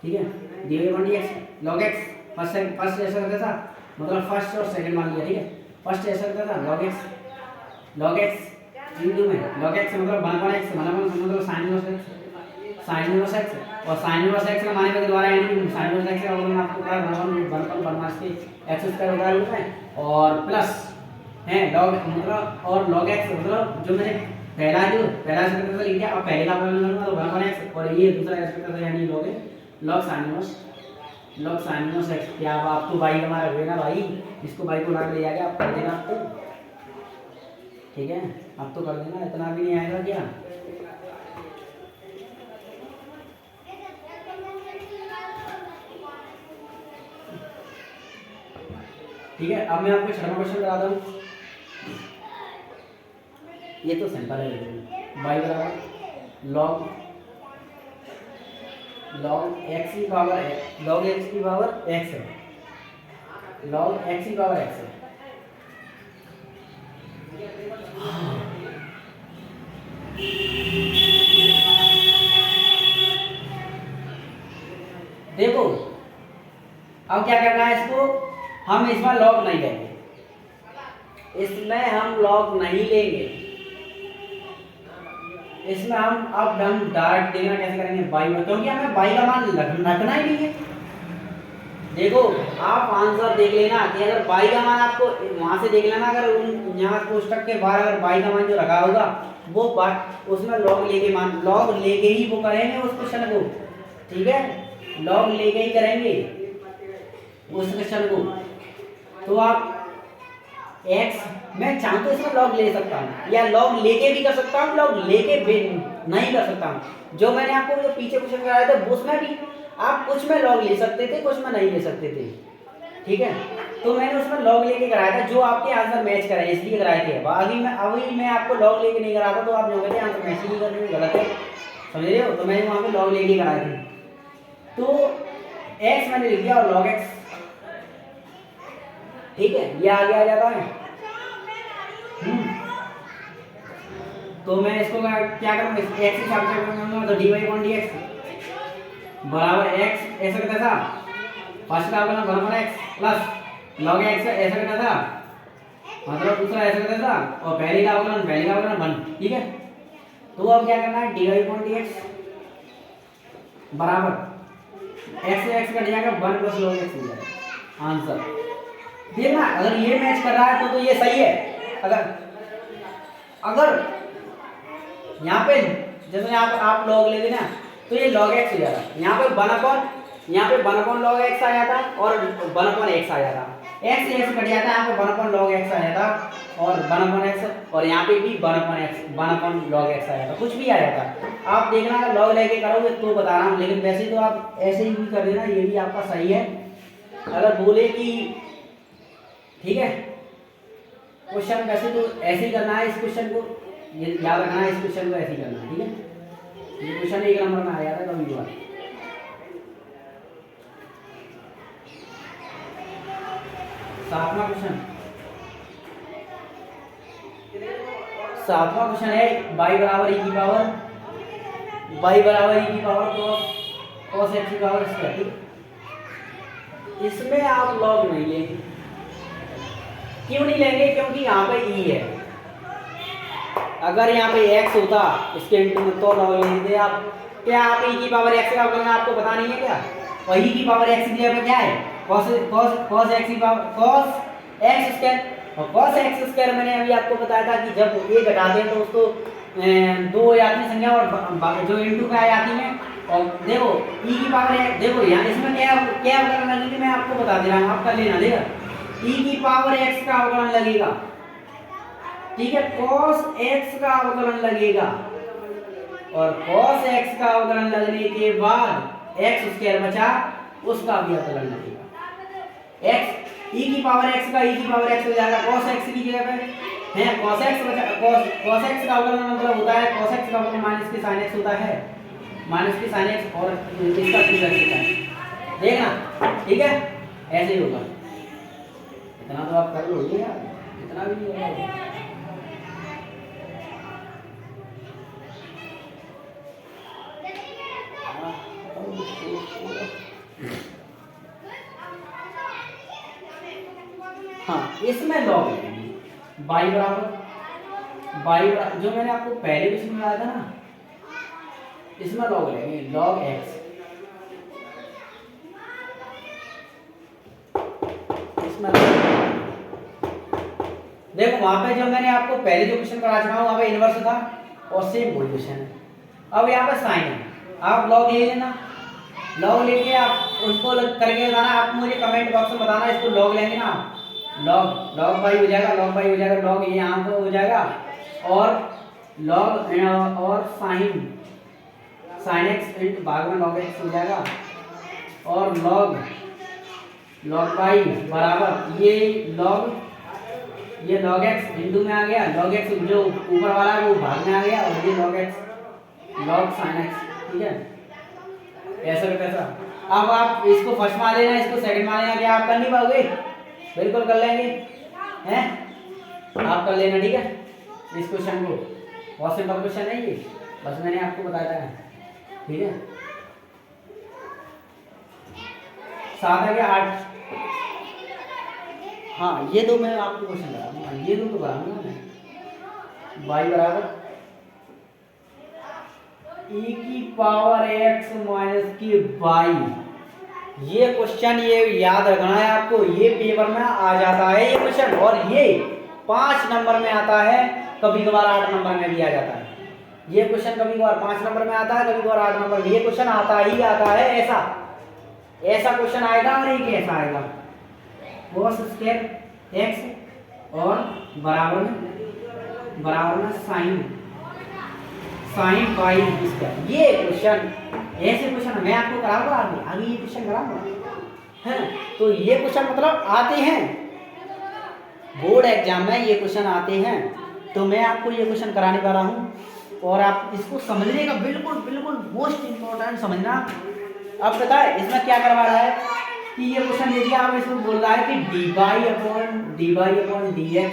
ठीक है, D Y by D X log X first ऐसा करता था, मतलब फर्स्ट और सेकंड मान लिया। ठीक है, फर्स्ट ऐसा करता था लॉग एक्स हिंदू में लॉग एक्स मतलब बनफल एक्स, बनफल मतलब sine inverse x, sine inverse x और साइन इनवर्स एक्स का माने के द्वारा यानी साइन इनवर्स एक्स का मतलब आपको क्या बनफल बनमास के एक्स स्क्वायर होता है उसमें, और प्लस है लॉग मतलब और लॉग एक्स मतलब जो मैंने पहला स्क्वायर लिख दिया, अब पहले का बनफल तो बनफल एक्स और ये दूसरा स्क्वायर यानी लॉग साइन इनवर्स एक्स। क्या अब आपको बाई का मान रख देना भाई, इसको बाई को लाके ले जाके आप कर देना आपको। ठीक है, अब तो कर देना, इतना भी नहीं आएगा क्या? ठीक है, अब मैं आपको छठवां क्वेश्चन कराता हूँ। ये तो सिंपल है, बाई बराबर लॉग एक्स की पावर लॉग एक्स की पावर एक्स है, लॉग एक्स की पावर एक्स है। देखो अब क्या करना है, इसको हम इसमें लॉग नहीं लेंगे, इसमें हम लॉग नहीं लेंगे, इसमें हम डायरेक्ट देखना कैसे करेंगे बाई में, क्योंकि हमें बाई का मान रखना ही नहीं है। देखो आप आंसर देख लेना कि अगर बाई का मान आपको वहां से देख लेना, अगर यहाँ कोष्टक के बाहर अगर बाई का मान जो रखा होगा वो उसमें लॉग लेके ही वो करेंगे उस क्वेश्चन को। ठीक है, लॉग लेके ही करेंगे उस क्वेश्चन को। तो आप x मैं चाहूँ तो इसमें लॉग ले सकता हूँ या लॉग लेके भी कर सकता हूँ, लॉग लेके नहीं कर सकता हूँ। जो मैंने आपको जो पीछे क्वेश्चन कराया था उसमें भी आप कुछ में लॉग ले सकते थे, कुछ में नहीं ले सकते थे। ठीक है, तो मैंने उसमें लॉग लेके कराया था, जो आपके आंसर मैच कराए इसलिए कराए थे। अभी मैं आपको लॉग लेके नहीं कराता तो आप जो कहते आंसर मैच ही नहीं कर रहे, गलत है, समझ रहे हो? तो मैंने वहाँ पे लॉग लेके कराए थे, तो x मैंने लिख दिया और log x। ठीक है, ये आगे आ जाता है। तो मैं इसको क्या करूँगा, x के हिसाब से करूँगा, तो dy अपॉन dx बराबर x ऐसा करता था, फर्स्ट का अवकलन बराबर x प्लस log x ऐसा करता था, मतलब दूसरा ऐसा करता था, और पहले का अवकलन 1। ठीक है, तो अब क्या करना है, dy अपॉन dx बराबर x से x कट जाएगा 1 प्लस log x हो जाएगा आंसर। देखना अगर ये मैच कर रहा है तो ये सही है। अगर यहाँ पे जैसे यहाँ पे आप log ले लेना तो ये log x हो जाएगा, यहाँ पे 1 अपॉन log x आ जाता और 1 अपॉन x आ जाता, x से x कट जाता है, यहाँ पे 1 अपॉन log x आ जाता और 1 अपॉन x, और यहाँ पे भी 1 अपॉन log x आ जाता, कुछ भी आ जाता। आप देखना अगर log लेके करोगे तो बता रहा हूँ, लेकिन वैसे तो आप ऐसे ही भी कर देना, ये भी आपका सही है। अगर बोले कि ठीक है क्वेश्चन वैसे तो ऐसे ही करना है, इस क्वेश्चन को ये याद रखना है, इस क्वेश्चन को ऐसे ही करना है। ठीक है, ये क्वेश्चन 1 नंबर में आया था कभी बार। सातवां क्वेश्चन है y बराबर e की पावर cos x की पावर स्क्वायर। इसमें आप लॉग नहीं लेंगे। क्यों नहीं लेंगे? क्योंकि यहाँ पे e है। अगर यहाँ पे x होता इसके इंटू में तो लॉग लेते आप। क्या आप e की पावर x का अवकलन आपको पता नहीं है क्या? और e की पावर x की जगह पे क्या है? cos x की पावर cos x स्क्वायर। और cos x स्क्वायर मैंने अभी आपको बताया था कि जब ये घटाते हैं तो उसको दो हो जाती है संख्या और जो इंटू पे आ जाती है। और देखो e की पावर x, देखो यहाँ इसमें क्या क्या अवकलन लगेगी मैं आपको बता दे रहा हूँ, आपका लेना देगा। e की पावर x का अवकलन लगेगा, ठीक है, cos x का अवकलन लगेगा और cos x का अवकलन लगने के बाद x स्क्वायर बचा उसका भी अवकलन लगेगा। x e की पावर x का e की पावर x हो जाएगा cos x की जगह पे है cos x बचा cos x का अवकलन मतलब होता है cos x का अवकलन माइनस की sin x होता है, माइनस की sin x और इसका sin x होता है। देखना ठीक है, ऐसे ही होगा। इतना तो आप कर लोगे यार, इतना भी नहीं होगा। हाँ इसमें लॉग लेंगे y बराबर जो मैंने आपको पहले भी समझाया था ना, इसमें लॉग लेंगे log x। इसमें देखो वहां पे जो मैंने आपको पहले जो क्वेश्चन करा चुका हूं वहां पे इनवर्स था और सेम वही क्वेश्चन है। अब यहाँ पे साइन है, आप लॉग ले लेना, लॉग लेके आप उसको करके बताना। आप मुझे कमेंट बॉक्स में बताना इसको लॉग लेंगे ना, लॉग बाई हो जाएगा, लॉग ये यहाँ पे हो जाएगा और लॉग और साइन एक्स इंटू भाग में लॉग एक्स हो जाएगा और लॉग बाई बराबर ये लॉग एक्स इंटू में आ गया, लॉग एक्स जो ऊपर वाला है वो भाग में आ गया और ये लॉग साइन एक्स, ठीक है, ऐसा कैसा। अब आप इसको फर्स्ट मान लेना, इसको सेकंड मान लेना, क्या आप कर नहीं पाओगे? बिल्कुल कर लेंगे हैं, आप कर लेना, ठीक है। इस क्वेश्चन को बहुत सिंपल क्वेश्चन है ये, बस मैंने आपको बताया है, ठीक है। 7 है क्या 8? हाँ ये दो मैं आपको क्वेश्चन कराऊंगा, ये दो तो कराऊंगा मैं। y बराबर e की पावर x माइनस की y। ये क्वेश्चन ये याद रखना है आपको, ये पेपर में आ जाता है ये क्वेश्चन और ये 5 नंबर में आता है, कभी कभार 8 नंबर में भी आ जाता है। ये क्वेश्चन कभी कभार 5 नंबर में आता है, कभी कभार 8 नंबर में। ये क्वेश्चन आता ही आता है, ऐसा क्वेश्चन आएगा और एक ऐसा आएगा cos स्क्वायर x और बराबर में साइन y स्क्वायर। ये क्वेश्चन ऐसे क्वेश्चन मैं आपको कराऊंगा, आगे ये क्वेश्चन कराऊंगा है। तो ये क्वेश्चन मतलब आते हैं बोर्ड एग्जाम में, ये क्वेश्चन आते हैं, तो मैं आपको ये क्वेश्चन कराने वाला हूँ और आप इसको समझने का बिल्कुल मोस्ट इंपॉर्टेंट समझना। अब पता है इसमें क्या करवा रहा है कि ये क्वेश्चन दे दिया, आप इसमें बोल रहा है कि dy/dx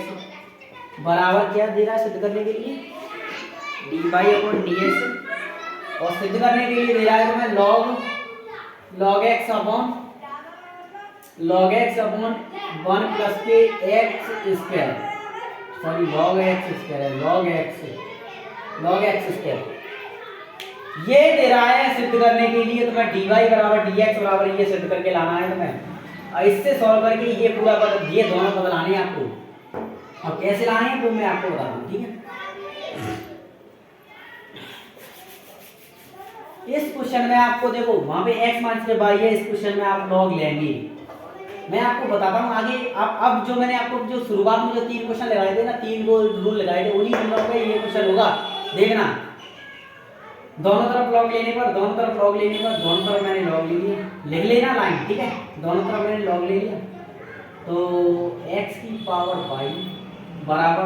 बराबर क्या दे रहा है सिद्ध करने के लिए, dy/dx, और सिद्ध करने के लिए दे रहा है तो मैं log x अपॉन 1 प्लस के x square, sorry log x square ये दे रहा है सिद्ध करने के लिए। तो मैं dy बराबर dx बराबर ये सिद्ध करके लाना है, तो मैं इससे सॉल्व करके ये पूरा ये दोनों बदलाने हैं आपको, और कैसे लाने हैं वो मैं आपको बता दूँ, ठीक है। इस क्वेश्चन में आपको देखो वहां पे x माइनस के y है, इस क्वेश्चन में आप लॉग लेंगे। मैं आपको बताता हूँ आगे। अब जो मैंने आपको जो शुरुआत में जो 3 क्वेश्चन लगाए थे ना, 3 रूल लगाए थे, उन्हीं रूलों पे ये क्वेश्चन होगा। देखना दोनों तरफ लॉग लेने पर दोनों तरफ मैंने लॉग ले लिया, लिख लेना लाइन, ठीक है। दोनों तरफ मैंने लॉग ले लिया तो x की पावर y बराबर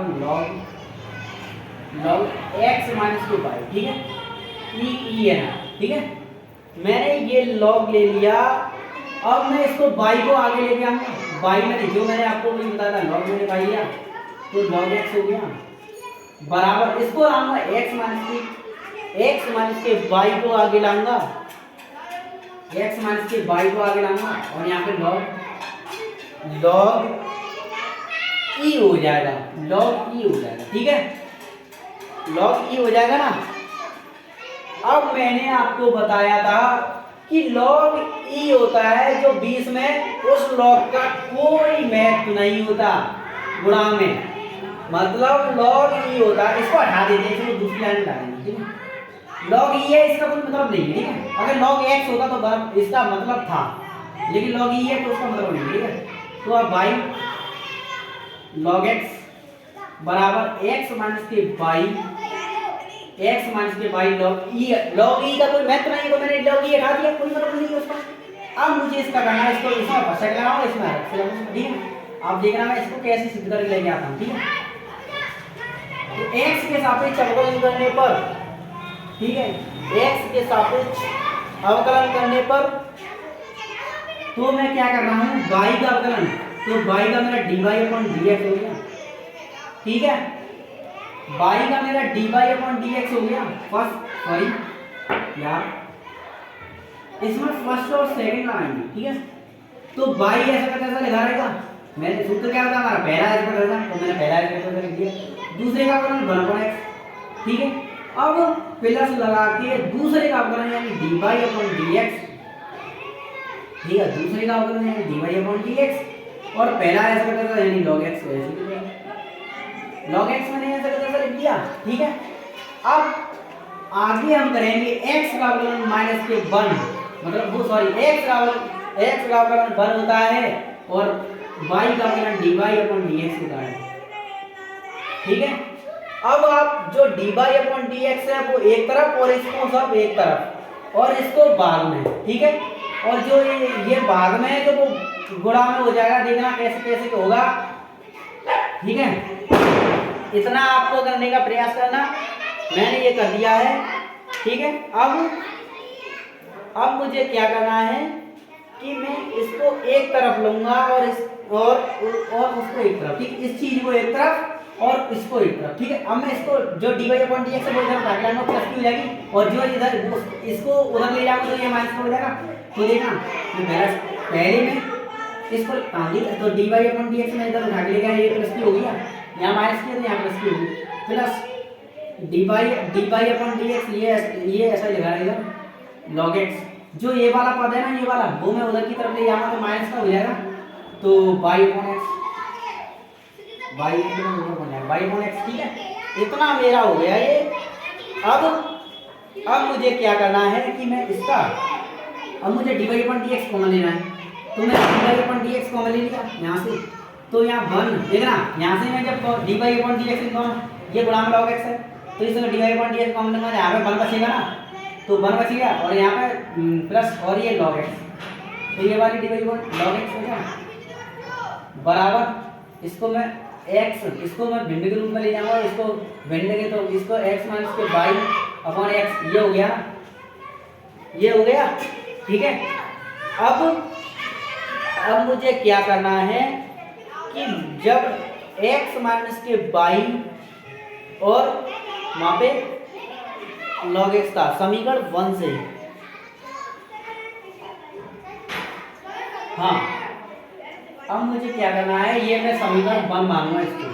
लॉग x माइनस के y, ठीक है। ई ई है ना, ठीक है। मैंने ये लॉग ले लिया, अब मैं इसको बाई को आगे लेके आऊंगा। बाई में जो मैंने आपको भी बताया था, लॉग मैंने बाई लिया तो लॉग एक्स हो गया बराबर, इसको लाऊंगा एक्स माइनस के बाई को आगे लाऊंगा, एक्स माइनस के बाई को आगे लाऊंगा और यहाँ पे लॉग ई हो जाएगा, लॉग ई हो जाएगा, ठीक है, लॉग ई हो जाएगा ना। अब मैंने आपको बताया था कि लॉग ई होता है जो बीच में उस लॉग का कोई महत्व नहीं होता गुणा में, मतलब लॉग ई होता है, इसको हटा देते हैं, इसको दूसरी लाइन में डालेंगे, ठीक है। लॉग ई है, इसका कोई मतलब नहीं है, ठीक है। अगर लॉग एक्स होता तो इसका मतलब था, लेकिन लॉग ई है तो उसका मतलब नहीं, ठीक है। तो अब बाई लॉग एक्स बराबर एक्स माइनस के बाई, एक्स माइनस के बाई लॉग ई का कोई महत्व नहीं है तो मैंने लॉग ई हटा दिया, कोई मतलब नहीं है उसका। अब मुझे इसका करना है, इसको इसमें भसक लगाऊंगा, इसमें रख लगाऊंगा, ठीक है। आप देखना मैं इसको कैसे सिद्ध करके लेके आता हूँ, ठीक है। तो x के सापेक्ष अवकलन करने पर, ठीक है, x के सापेक्ष अवकलन करने पर तो मैं क्या कर रहा हूँ, y का अवकलन, तो y का मेरा dy/dx हो गया, ठीक है, y का मेरा dy/dx हो गया। फर्स्ट सॉरी यार, इसमें फर्स्ट और सेकंड लगाएंगे, ठीक है। तो y ऐसा का कैसा लिखा रहेगा, मैंने सूत्र क्या था हमारा, पहला ऐसा करता था तो मैंने पहला ऐसा करके लिख दिया, दूसरे का अवकलन 1/x, ठीक है। अब प्लस लगा के दूसरे का अवकलन यानी dy/dx, ठीक है, दूसरे का अवकलन यानी dy/dx, और पहला ऐसा करता था यानी log x, log x मैंने ऐसा करता लिख दिया, ठीक है। अब आगे हम करेंगे x का अवकलन माइनस के 1, मतलब वो सॉरी x का अवकलन 1 होता है और y का अवकलन dy/dx होता है, ठीक है। अब आप जो dy/dx है वो एक तरफ और इसको सब एक तरफ और इसको भाग में, ठीक है, और जो ये भाग में है तो वो गुणा में हो जाएगा, देखना कैसे कैसे होगा, ठीक है। इतना आपको करने का प्रयास करना, मैंने ये कर दिया है, ठीक है। अब मुझे क्या करना है कि मैं इसको एक तरफ लूंगा और उसको एक तरफ, ठीक, इस चीज को एक तरफ और इसको एक तरफ, ठीक है। अब मैं इसको जो dy/dx है वो इधर भाग लाऊंगा, प्लस की हो जाएगी, और जो इधर इसको उधर ले जाऊंगा तो ये माइनस हो जाएगा। तो देखना मैं पहले में इसको तो dy/dx में इधर भाग लेगा, ये प्लस की हो गया, यहाँ माइनस की है तो यहाँ प्लस की होगी, प्लस dy/dx ये ऐसा लगा रहेगा log x, जो ये वाला पद है ना, ये वाला वो मैं उधर की तरफ ले जाऊंगा तो माइनस का हो जाएगा, तो y/x, ठीक है। इतना मेरा हो गया ये। अब मुझे क्या करना है कि मैं इसका, अब मुझे dy/dx कॉमन लेना है, तो मैं dy/dx कॉमन ले लिया यहाँ से, तो यहाँ 1 देखना, यहाँ से मैं जब dy/dx लिखूंगा, ये गुणा में log x है तो इसमें dy/dx कॉमन लूंगा, यहाँ पे 1 बचेगा ना, तो 1 बच गया और यहाँ पे प्लस और ये log x, तो ये वाली dy/log x हो गया बराबर, इसको मैं भिन्न के रूप में ले जाऊंगा, इसको भिन्न के तो इसको x माइनस के y/x, ये हो गया, ये हो गया, ठीक है। अब मुझे क्या करना है कि जब x माइनस के y और वहां पे log x था समीकरण 1 से, हाँ, अब मुझे क्या करना है, ये मैं समीकरण 1 मानूंगा इसको।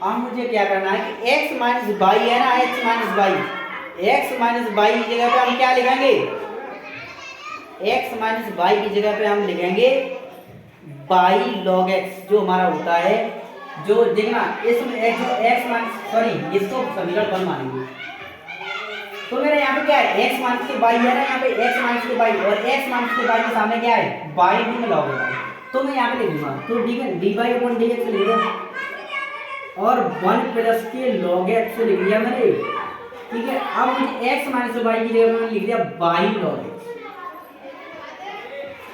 अब मुझे क्या करना है कि x माइनस बाई है ना, x माइनस बाई की जगह पे हम क्या लिखेंगे, x माइनस बाई की जगह पे हम लिखेंगे बाई log x, जो हमारा होता है, जो देखना इसमें x माइनस सॉरी इसको समीकरण 1 मानेंगे, तो मेरे यहाँ पे क्या है, x माइनस के बाई है ना, यहाँ पे x माइनस के बाई और x माइनस के बाई के सामने क्या है, बाई में log है, तो मैं यहाँ पे लिख दूंगा, तो ठीक है, dy/dx लिख दिया और 1 प्लस के log x लिख दिया मैंने, ठीक है। अब मुझे x माइनस बाई की जगह मैंने लिख दिया बाई log x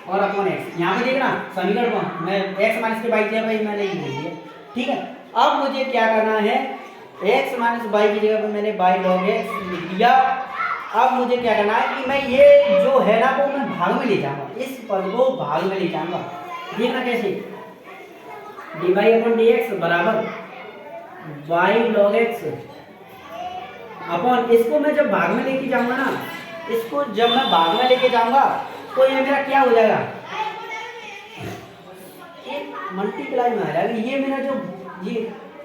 और अपॉन x, यहाँ पे देखना समीकरण 1 मैं x माइनस के बाई की जगह पे मैंने लिख दिया, ठीक है। अब मुझे क्या करना है, x माइनस बाई की जगह पे मैंने बाई log x लिख दिया, अब मुझे क्या करना है कि मैं ये जो है ना वो मैं भाग में ले जाऊंगा, इस पद को भाग में ले जाऊंगा। देखना कैसे, D Y upon D X बराबर वाई लॉग एक्स अपॉन, इसको मैं जब भाग में लेके जाऊंगा ना, इसको जब मैं भाग में लेके जाऊंगा तो ये मेरा क्या हो जाएगा, ये मल्टीप्लाई में आ जाएगा। ये मेरा जो ये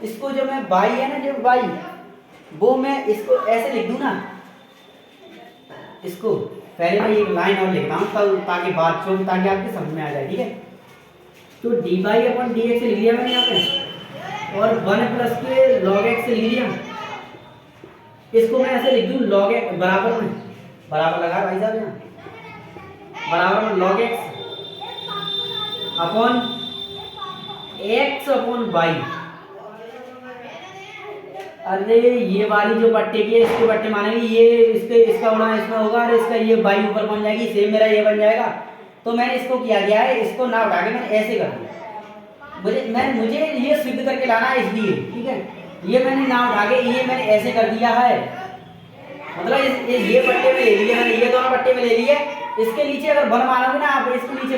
इसको जो मैं बाई है ना, जो बाई वो मैं इसको ऐसे लिख दूं ना, इसको पहले मैं एक लाइन और लिखता हूँ ताकि बात चो ताकि आपके समझ में आ जाए। ठीक है, तो D Y upon D X लिख दिया मैंने यहाँ पे, और 1 प्लस के लॉग एक्स लिख दिया। इसको मैं ऐसे लिख दूं लॉग एक्स बराबर में, बराबर लगा भाई साहब यहाँ, बराबर में log X upon X upon Y. अरे ये वाली जो पट्टे की है इसके पट्टे मानेंगे, ये इसके इसका गुणा इसमें होगा और इसका ये बाई ऊपर बन जाएगी, सेम मेरा ये बन जाएगा। तो मैंने इसको किया गया है, इसको ना उठा के मैंने ऐसे कर दिया, मुझे ये सिद्ध करके लाना है इसलिए। ठीक है, ये मैंने ना उठा के ये मैंने ऐसे कर दिया है, मतलब ये पट्टे में ले लिए मैंने, ये दोनों पट्टे में ले लिए। इसके नीचे अगर बन मानोगे ना आप, इसके नीचे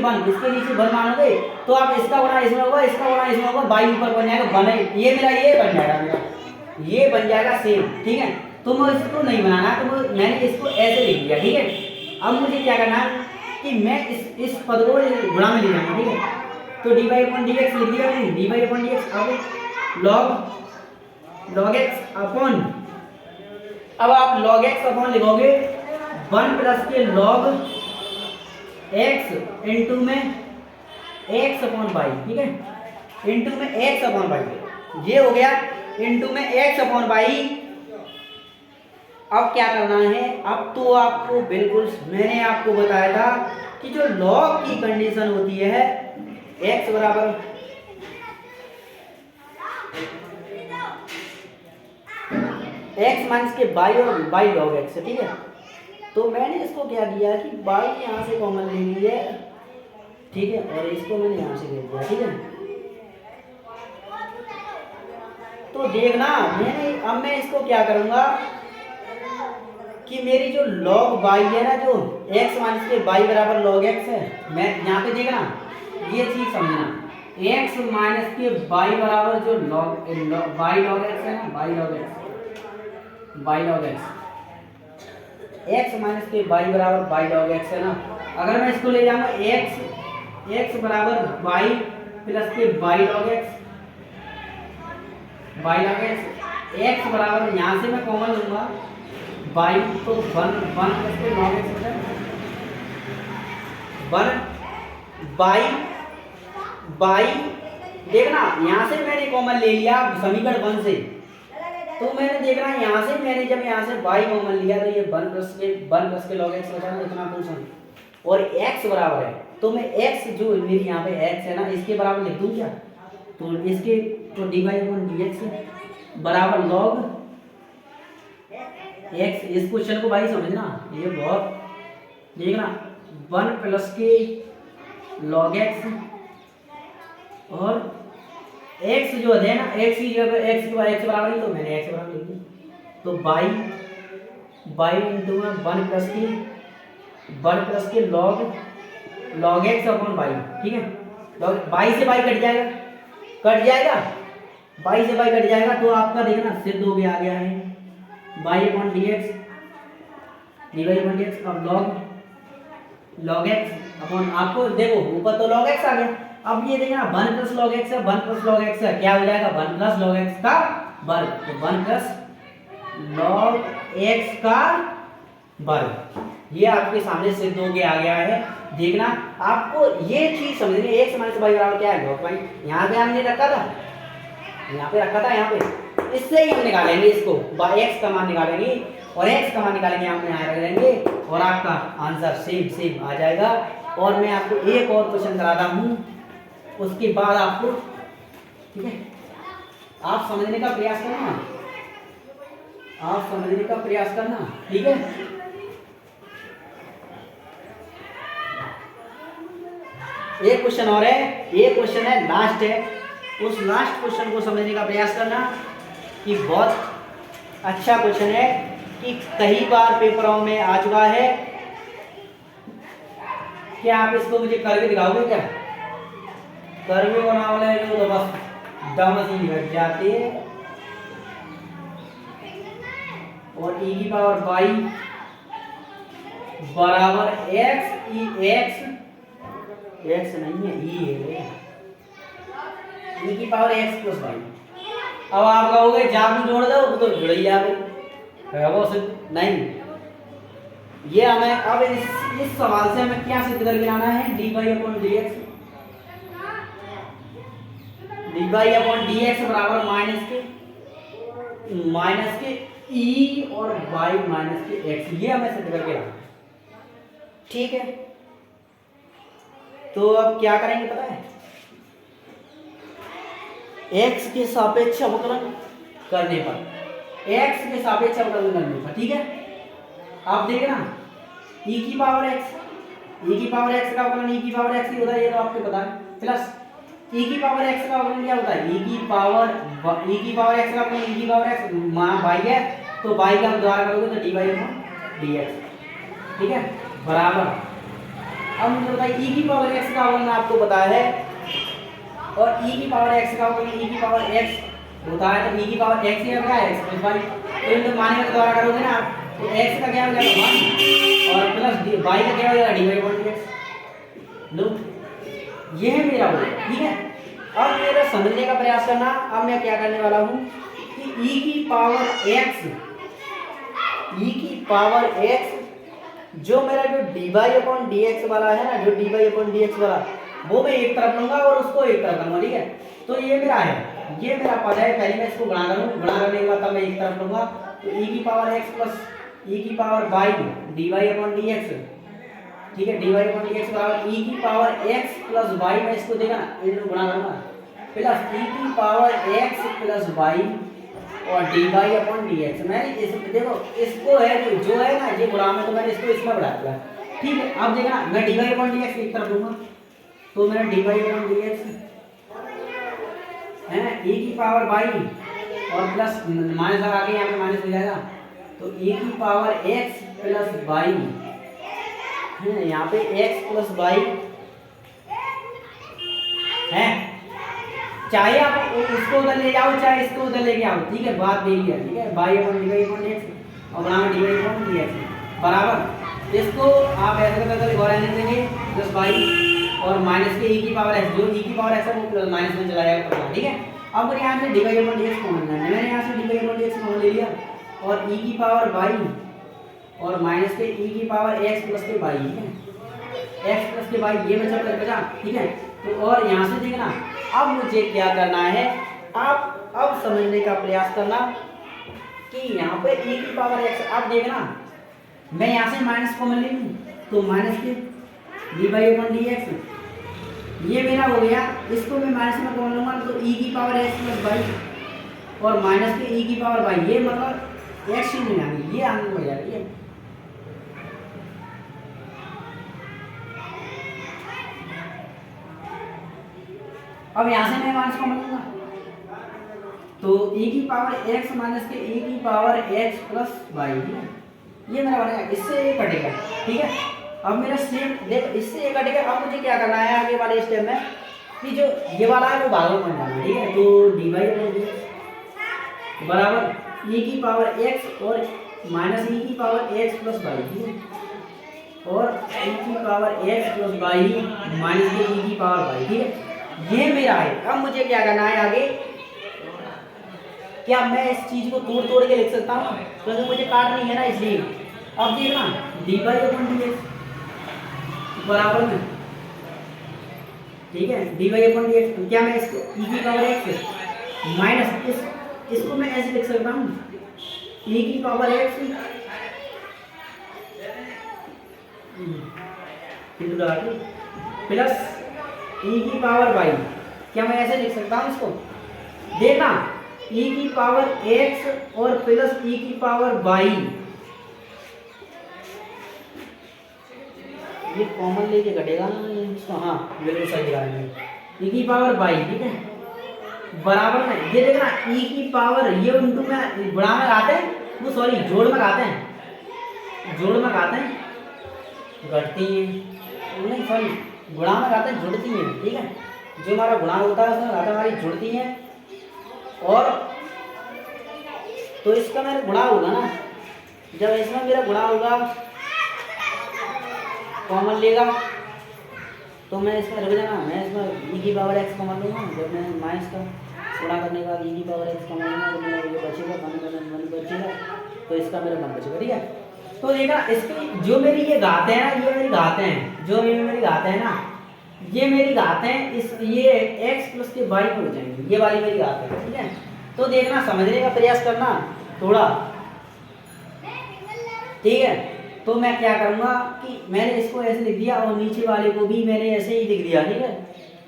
बन मानोगे तो आप इसका गुणा इसमें होगा, इसका गुणा इसमें होगा, बाई ऊपर बन जाएगा, बने ये मेरा ये बन जाएगा, मेरा ये बन जाएगा सेम। ठीक है, तो मैं इसको नहीं बनाना, तो मैंने इसको ऐसे लिख दिया। ठीक है, अब मुझे क्या करना है कि मैं इस पद को गुणा में ले जाऊंगा। ठीक है, तो D Y upon D X लिख दिया मैंने, D Y upon D X, अब लॉग एक्स अपॉन, अब आप लॉग एक्स अपॉन लिखोगे 1 प्लस के लॉग एक्स इंटू में एक्स अपॉन वाई। ठीक है, इंटू में एक्स अपॉन वाई, ये हो गया, इंटू में एक्स अपॉन वाई। अब क्या करना है, अब तो आपको बिल्कुल मैंने आपको बताया था कि जो लॉग की कंडीशन होती है एक्स बराबर एक्स माइनस के बाई और बाई लॉग एक्स। ठीक है, तो मैंने इसको क्या किया कि बाई यहाँ से कॉमन ले ली है। ठीक है, और इसको मैंने यहाँ से ले लिया। ठीक है, तो देखना अब मैं इसको क्या करूँगा कि मेरी जो लॉग बाई है ना, जो एक्स माइनस के बाई बराबर लॉग एक्स है, मैं यहाँ पे देखना ये चीज समझना, एक्स माइनस के बाई बराबर जो लॉग बाई लॉग एक्स है ना, by log x x minus के बाई बराबर बाई लॉग एक्स है ना। अगर मैं इसको ले जाऊंगा एक्स बराबर बाई प्लस के बाई लॉग एक्स एक्स बराबर यहाँ से मैं कॉमन लूंगा बाई, तो 1 प्लस के लॉग एक्स हो जाएगा 1 बाई। देखना यहाँ से मैंने कॉमन ले लिया समीकरण 1 से, तो मैंने देखना यहाँ से मैंने जब यहाँ से बाई कॉमन लिया तो ये 1 प्लस के लॉग एक्स बचा इतना पोर्शन, और x बराबर है तो मैं x जो मेरी यहाँ पे x है ना इसके बराबर लिख दूँ क्या, तो इसके तो D Y upon D X बराबर लॉग x। इस क्वेश्चन को भाई समझना, ये बहुत देखना 1 प्लस के लॉग x और x जो है ना x की जगह x बराबर ही, तो मैंने x बराबर लिख दिया, तो बाई इंटू में 1 प्लस के लॉग x अपॉन बाई। ठीक है, लॉग बाई से बाई कट जाएगा बाई से बाई कट जाएगा, तो आपका देखना सिद्ध हो गया आ गया है by upon D X D Y upon D X. अब लॉग एक्स अपॉन, आपको देखो ऊपर तो लॉग एक्स आ गया, अब ये देखना 1 प्लस लॉग एक्स है, 1 प्लस लॉग एक्स है क्या हो जाएगा 1 प्लस लॉग एक्स का वर्ग, तो 1 प्लस लॉग एक्स का वर्ग, ये आपके सामने सिद्ध हो गया आ गया है। देखना आपको ये चीज समझनी है, एक्स माइनस बाई बराबर क्या है लॉग बाई, यहाँ पे हमने रखा था यहाँ पे, इससे ही हम निकालेंगे इसको, एक्स का मान निकालेंगे और एक्स का मान निकालेंगे, हम यहाँ रख देंगे और आपका आंसर सेम आ जाएगा। और मैं आपको एक और क्वेश्चन कराता हूँ, उसके बाद आपको, ठीक है, आप समझने का प्रयास करना, ठीक है। एक क्वेश्चन और है, ये क्वेश्चन है लास्ट है, उस लास्ट क्वेश्चन को समझने का प्रयास करना कि बहुत अच्छा क्वेश्चन है कि कई बार पेपरों में आ चुका है। क्या आप इसको मुझे करके दिखाओगे क्या? करके बनाओ ले तो बस दम ही घट जाते हैं। और e की पावर y बराबर x, x नहीं है e है, e की पावर x प्लस y। अब आप कहोगे जादू जोड़ दो तो जुड़ ही जाए, वो सिर्फ नहीं। ये हमें अब इस सवाल से हमें क्या सिद्ध करके आना है? dy upon dx, dy upon dx बराबर माइनस के e और y माइनस के x, ये हमें सिद्ध करके लाना। ठीक है, तो अब क्या करेंगे पता है? x के सापेक्ष अवकलन करने पर, x के सापेक्ष अवकलन करने पर, ठीक है। आप देखना e की पावर x का अवकलन e की पावर x ही होता है, ये तो आपको पता है। प्लस e की पावर x का अवकलन क्या होता है? e की पावर x का अवकलन e की पावर x y है, तो y का द्वारा करोगे तो dy अपॉन dx, ठीक है, बराबर। अब मुझे बताइए e की पावर x का अवकलन आपको पता है, और e की पावर x का अवकलन e की पावर x होता है, तो e की पावर x क्या है? x प्लस y, तो इनको माने के द्वारा करोगे ना तो x का क्या हो जाएगा 1 और प्लस y का क्या हो जाएगा dy अपॉन dx। लो ये है मेरा वो, ठीक है। अब मेरा समझने का प्रयास करना। अब मैं क्या करने वाला हूँ कि e की पावर x जो मेरा जो dy अपॉन dx वाला है ना, जो dy अपॉन dx वाला, वो मैं एक तरफ लूंगा और उसको एक तरफ करूंगा, ठीक है। तो ये मेरा है, ये मेरा पद है, पहले मैं इसको गुणा करूँ, गुणा करने के बाद तब मैं एक तरफ लूंगा, तो e की पावर x प्लस e की power y dy upon dx, ठीक है, dy अपॉन dx बराबर e की पावर x प्लस y, मैं इसको देगा ना इनको गुणा करूंगा, प्लस e की पावर x प्लस y और dy अपॉन dx। मैंने इस देखो इसको है जो है ना ये गुणा में, तो मैंने इसको इसमें बढ़ा दिया, ठीक है। अब देखना मैं dy अपॉन dx एक तरफ दूंगा, तो मेरा dy अपॉन dx है ना e की पावर y और प्लस माइनस लगा के यहाँ पे माइनस हो जाएगा, तो e की पावर x प्लस y है, यहाँ पे x प्लस y है, चाहे आप उसको उधर ले जाओ चाहे इसको उधर लेके आओ, ठीक है, बात यही है, ठीक है। y upon dy upon dx और बराबर dy अपॉन dx बराबर, इसको आप ऐसे करके गौर रहने देंगे प्लस y और माइनस के e की पावर x, जो e की पावर x है वो प्लस माइनस में चला जाएगा, ठीक है। अब मुझे यहाँ से dy अपॉन dx कॉमन लेना है, मैंने यहाँ से dy अपॉन dx कॉमन ले लिया, और e की पावर y और माइनस के e की पावर x प्लस के y, ठीक है, x प्लस के y ये बचा बचा, ठीक है। तो और यहाँ से देखना अब मुझे क्या करना है, आप अब समझने का प्रयास करना कि यहाँ पे e की पावर x, आप देखना मैं यहाँ से माइनस कॉमन ले लूँ, तो माइनस के dy अपॉन dx ये मेरा हो गया, इसको मैं माइनस में कॉमन लूँगा तो e की पावर x प्लस y और माइनस के e की पावर y, ये मतलब x ही नहीं आएंगे, ये आगे हो जाएगी है। अब यहाँ से मैं माइनस कॉमन लूँगा, तो e की पावर x माइनस के e की पावर x प्लस y, ठीक है, ये मेरा बनेगा, इससे ये कटेगा, ठीक है। अब मेरा सेम देख इससे ये कटेगा। अब मुझे क्या करना है आगे वाले स्टेप में कि जो ये वाला है वो भागों में डालना है, ठीक है। तो dy अपॉन dx बराबर e की पावर x और माइनस e की पावर x प्लस y, ठीक है, और e की power x plus y minus के e की पावर y, ठीक है, ये मेरा है। अब मुझे क्या करना है आगे, क्या मैं इस चीज को तोड़ तोड़ के लिख सकता हूँ, क्योंकि मुझे काटनी है ना, इसलिए। अब देखना dy अपॉन dx बराबर में, ठीक है, dy अपॉन dx, क्या मैं इसको e की पावर x माइनस इसको मैं ऐसे लिख सकता हूँ e की पावर x प्लस e की पावर y, क्या मैं ऐसे लिख सकता हूँ इसको? देखना e की पावर x और प्लस e की पावर y, ये कॉमन लेके घटेगा ना, हाँ बिल्कुल सही दिखा रहे हैं, e की पावर y, ठीक है, बराबर में ये देखना e की पावर ये इंटू में बड़ा में आते हैं वो सॉरी जोड़ में खाते हैं, जोड़ में खाते हैं, घटती हैं, नहीं सॉरी गुणा में खाते हैं, जुड़ती हैं। ठीक है, जो हमारा गुणा होता है उसमें घाता हमारी जुड़ती हैं। और तो इसका मेरा गुणा होगा ना, जब इसमें मेरा गुणा होगा कॉमन लेगा तो मैं इसमें रख देना, मैं इसमें e की पावर x कॉमन लूँगा। जब मैं माइनस का गुणा करने के बाद e की पावर x कॉमन लूँगा तो मेरा ये बचेगा, वन बचेगा, तो इसका मेरा वन बचेगा। ठीक है, तो देखा इसकी जो मेरी ये घातें हैं ना, ये मेरी घातें हैं, जो मेरी घातें हैं ना, ये मेरी घातें इस ये x प्लस के y पर हो जाएंगी, ये वाली मेरी घातें हैं। ठीक है, तो देखना, समझने का प्रयास करना थोड़ा। ठीक है, तो मैं क्या करूँगा कि मैंने इसको ऐसे लिख दिया और नीचे वाले को भी मैंने ऐसे ही लिख दिया। ठीक है,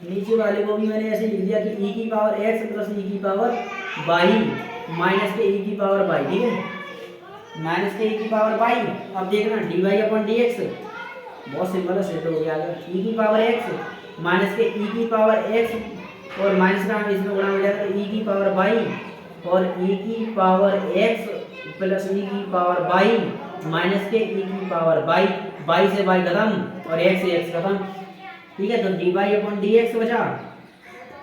नीचे वाले को भी मैंने ऐसे लिख दिया कि e की पावर x प्लस e की पावर y माइनस के e की पावर y। ठीक है, माइनस के e की पावर y। अब देखना dy अपन dx बहुत सिंपल है, सिद्ध हो गया। e की पावर x माइनस के e की पावर x और माइनस का इसमें गुणा हो जाएगा e की पावर y और e की पावर x प्लस e की पावर y माइनस के e की पावर y से y खत्म और x से x खत्म। ठीक है, तो dy अपॉन dx बचा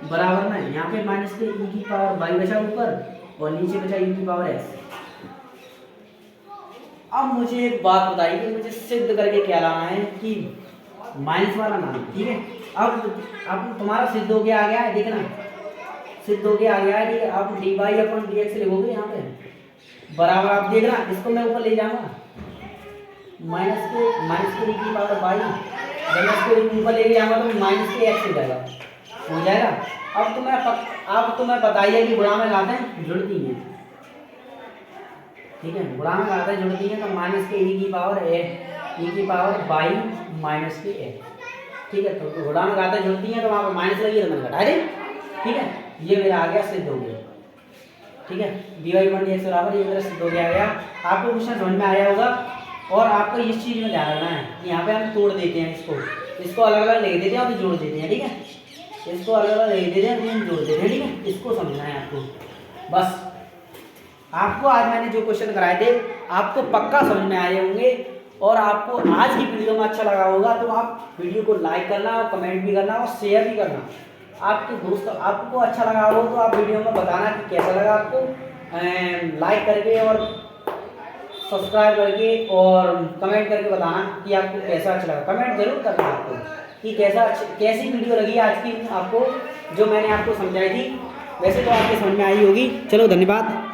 बराबर में यहाँ पे माइनस के e की पावर y बचा ऊपर और नीचे बचा e की पावर x। अब मुझे एक बात बताइए कि मुझे सिद्ध करके क्या लाना है कि माइनस वाला नाम। ठीक है, अब तुम्हारा सिद्ध हो गया आ गया है, देखना सिद्ध हो गया आ गया है। ठीक है, अब dy अपॉन dx लिखोगे यहाँ पे बराबर, आप देखना इसको मैं ऊपर ले जाऊंगा माइनस के e की पावर y, जब मैं इसको ऊपर ले जाऊंगा तो माइनस के x हो जाएगा। अब तुम्हें बताइए कि गुणा में लाते हैं जुड़ती हैं। ठीक है, गुणा में लाते हैं जुड़ती हैं, तो माइनस के e की पावर y माइनस के x। ठीक है, तो गुणा में लाते हैं जुड़ती हैं तो वहाँ पर माइनस लगी तो मैंने घटा दी। ठीक है, ये मेरा आ गया, सिद्ध हो गया। ठीक है, dy अपॉन dx बराबर ये मेरा सिद्ध हो गया। आपको क्वेश्चन समझ में आया होगा। और आपको इस चीज़ में ध्यान रखना है कि यहाँ पे हम तोड़ देते हैं, इसको अलग अलग लिख देते हैं और जोड़ देते हैं। ठीक है, इसको अलग अलग लिख देते हैं और हम जोड़ देते हैं। ठीक है, इसको समझना है आपको। बस आपको आज मैंने जो क्वेश्चन कराए थे आपको पक्का समझ में आए होंगे और आपको आज की वीडियो में अच्छा लगा होगा तो आप वीडियो को लाइक करना और कमेंट भी करना और शेयर भी करना। आपके दोस्त आपको अच्छा लगा हो तो आप वीडियो में बताना कि कैसा लगा आपको, लाइक करके और सब्सक्राइब करके और कमेंट करके बताना कि आपको कैसा अच्छा लगा। कमेंट जरूर करना आपको कि कैसी वीडियो लगी आज की आपको, जो मैंने आपको समझाई थी। वैसे तो आपको समझ में आई होगी। चलो धन्यवाद।